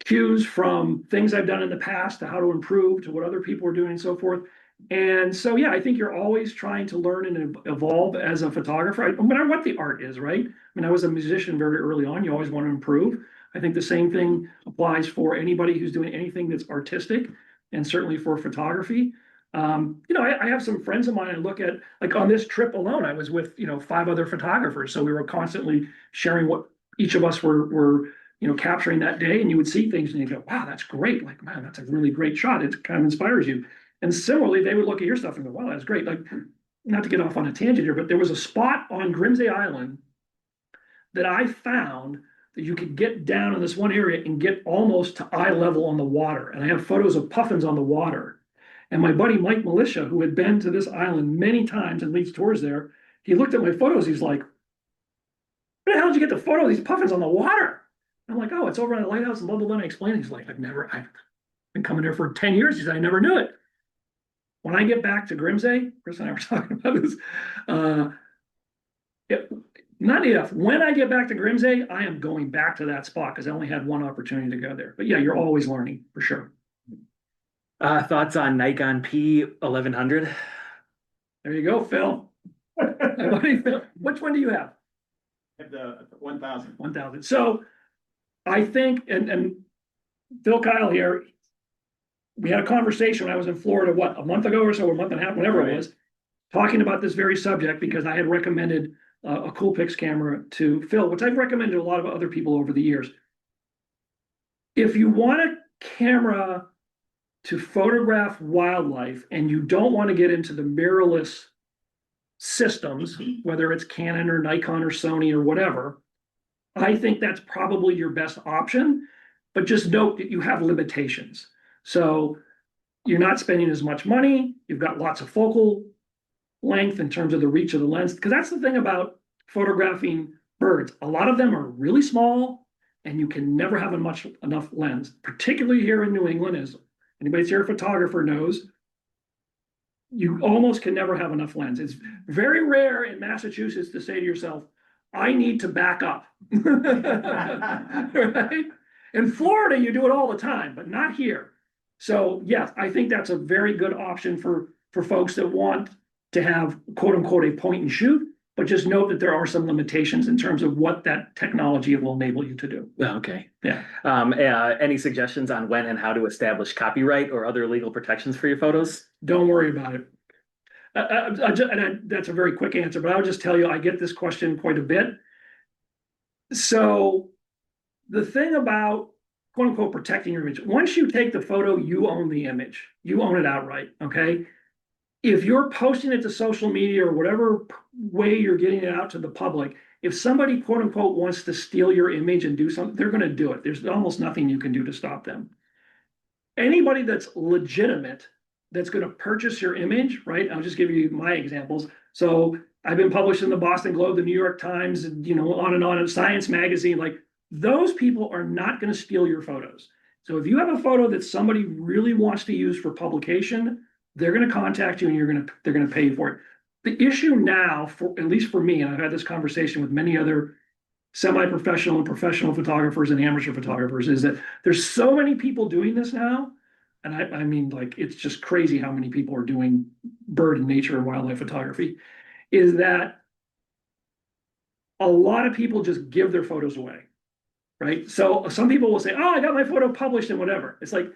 Speaker 3: cues from things I've done in the past to how to improve to what other people are doing and so forth. And so, yeah, I think you're always trying to learn and evolve as a photographer, no matter what the art is, right? I mean, I was a musician very early on. You always want to improve. I think the same thing applies for anybody who's doing anything that's artistic, and certainly for photography. I have some friends of mine I look at, like on this trip alone, I was with, 5 other photographers. So we were constantly sharing what each of us were capturing that day, and you would see things and you go, wow, that's great. Like, man, that's a really great shot. It kind of inspires you. And similarly, they would look at your stuff and go, wow, that's great. Like, not to get off on a tangent here, but there was a spot on Grimsey Island that I found that you could get down in this one area and get almost to eye level on the water. And I have photos of puffins on the water. And my buddy Mike Militia, who had been to this island many times and leads tours there, he looked at my photos. He's like, where the hell did you get the photo of these puffins on the water? I'm like, oh, it's over on the lighthouse and blah, blah, blah. And I explained, he's like, I've been coming there for 10 years. He said, I never knew it. When I get back to Grimsey, Chris and I were talking about this, not enough. When I get back to Grimsey, I am going back to that spot because I only had one opportunity to go there. But yeah, you're always learning for sure.
Speaker 1: Thoughts on Nikon P1100?
Speaker 3: There you go, Phil. Which one do you have?
Speaker 6: I have the 1000.
Speaker 3: 1000. So I think, and Phil Kyle here, we had a conversation when I was in Florida, a month ago or so, or a month and a half, whatever it was, talking about this very subject because I had recommended a Coolpix camera to Phil, which I've recommended to a lot of other people over the years. If you want a camera to photograph wildlife and you don't want to get into the mirrorless systems, whether it's Canon or Nikon or Sony or whatever, I think that's probably your best option. But just note that you have limitations. So you're not spending as much money. You've got lots of focal length in terms of the reach of the lens. Because that's the thing about photographing birds. A lot of them are really small and you can never have enough lens, particularly here in New England, as anybody here a photographer knows. you almost can never have enough lens. It's very rare in Massachusetts to say to yourself, I need to back up. Right? In Florida, you do it all the time, but not here. So yes, I think that's a very good option for folks that want to have quote unquote a point and shoot, but just note that there are some limitations in terms of what that technology will enable you to do.
Speaker 1: Okay.
Speaker 3: Yeah.
Speaker 1: Any suggestions on when and how to establish copyright or other legal protections for your photos?
Speaker 3: Don't worry about it. That's a very quick answer, but I'll just tell you, I get this question quite a bit. So the thing about quote unquote protecting your image, once you take the photo, you own the image. You own it outright, okay? If you're posting it to social media or whatever way you're getting it out to the public, if somebody quote unquote wants to steal your image and do something, they're going to do it. There's almost nothing you can do to stop them. Anybody that's legitimate, that's going to purchase your image, right? I'll just give you my examples. So I've been published in the Boston Globe, the New York Times, and on and on, and Science Magazine. Like those people are not going to steal your photos. So if you have a photo that somebody really wants to use for publication, they're going to contact you and they're going to pay you for it. The issue now, for at least for me, and I've had this conversation with many other semi-professional and professional photographers and amateur photographers, is that there's so many people doing this now. And I mean, like, it's just crazy how many people are doing bird and nature and wildlife photography, is that a lot of people just give their photos away, right? So some people will say, oh, I got my photo published and whatever. It's like,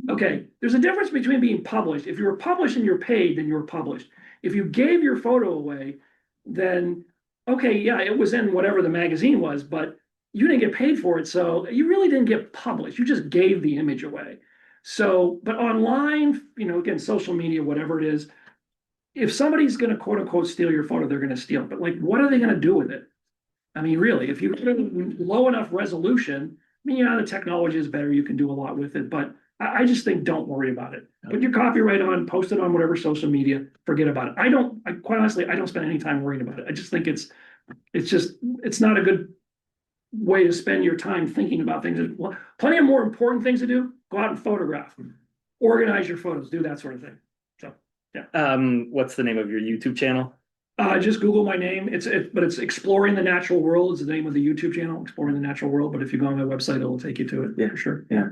Speaker 3: okay, there's a difference between being published. If you were published and you're paid, then you're published. If you gave your photo away, then, okay, yeah, it was in whatever the magazine was, but you didn't get paid for it, so you really didn't get published. You just gave the image away. So, but online, again, social media, whatever it is, if somebody's going to quote unquote steal your photo, they're going to steal it. But like, what are they going to do with it? I mean, really, if you put it low enough resolution, I mean, the technology is better. You can do a lot with it, but I just think don't worry about it. Put your copyright on, post it on whatever social media, forget about it. Quite honestly, I don't spend any time worrying about it. I just think it's not a good way to spend your time thinking about things. There's plenty of more important things to do. Go out and photograph, organize your photos, do that sort of thing. So, yeah.
Speaker 1: What's the name of your YouTube channel?
Speaker 3: Just Google my name. It's Exploring the Natural World is the name of the YouTube channel, Exploring the Natural World. But if you go on my website, it'll take you to it.
Speaker 1: Yeah,
Speaker 3: for sure.
Speaker 1: Yeah.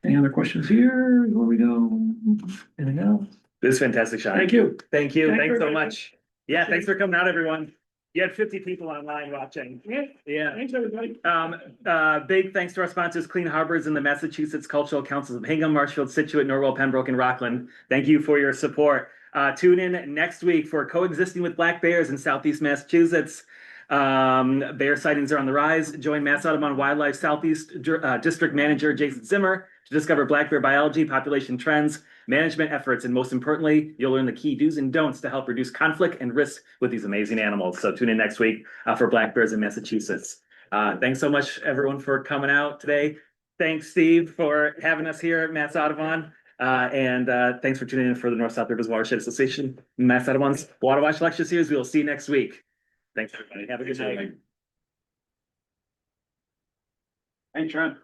Speaker 3: Any other questions here before we go? Anything else?
Speaker 1: This is fantastic, Shawn.
Speaker 3: Thank you.
Speaker 1: Thank you.
Speaker 3: Thank
Speaker 1: Thanks
Speaker 3: you,
Speaker 1: so
Speaker 3: everybody.
Speaker 1: much. Yeah, thanks for coming out, everyone. You had 50 people online watching. Yeah.
Speaker 3: Thanks, everybody.
Speaker 1: Big thanks to our sponsors, Clean Harbors and the Massachusetts Cultural Councils of Hingham, Marshfield, Situate, Norwell, Pembroke, and Rockland. Thank you for your support. Tune in next week for Coexisting with Black Bears in Southeast Massachusetts. Bear sightings are on the rise. Join Mass Audubon Wildlife Southeast District Manager Jason Zimmer to discover black bear biology, population trends, management efforts, and most importantly, you'll learn the key do's and don'ts to help reduce conflict and risk with these amazing animals. So tune in next week for black bears in Massachusetts. Thanks so much, everyone, for coming out today. Thanks, Steve, for having us here at Mass Audubon. And thanks for tuning in for the North South Rivers Watershed Association, Mass Audubon's WaterWatch Lecture Series. We will see you next week. Thanks, everybody. Have a good night.
Speaker 6: Thanks, Shawn.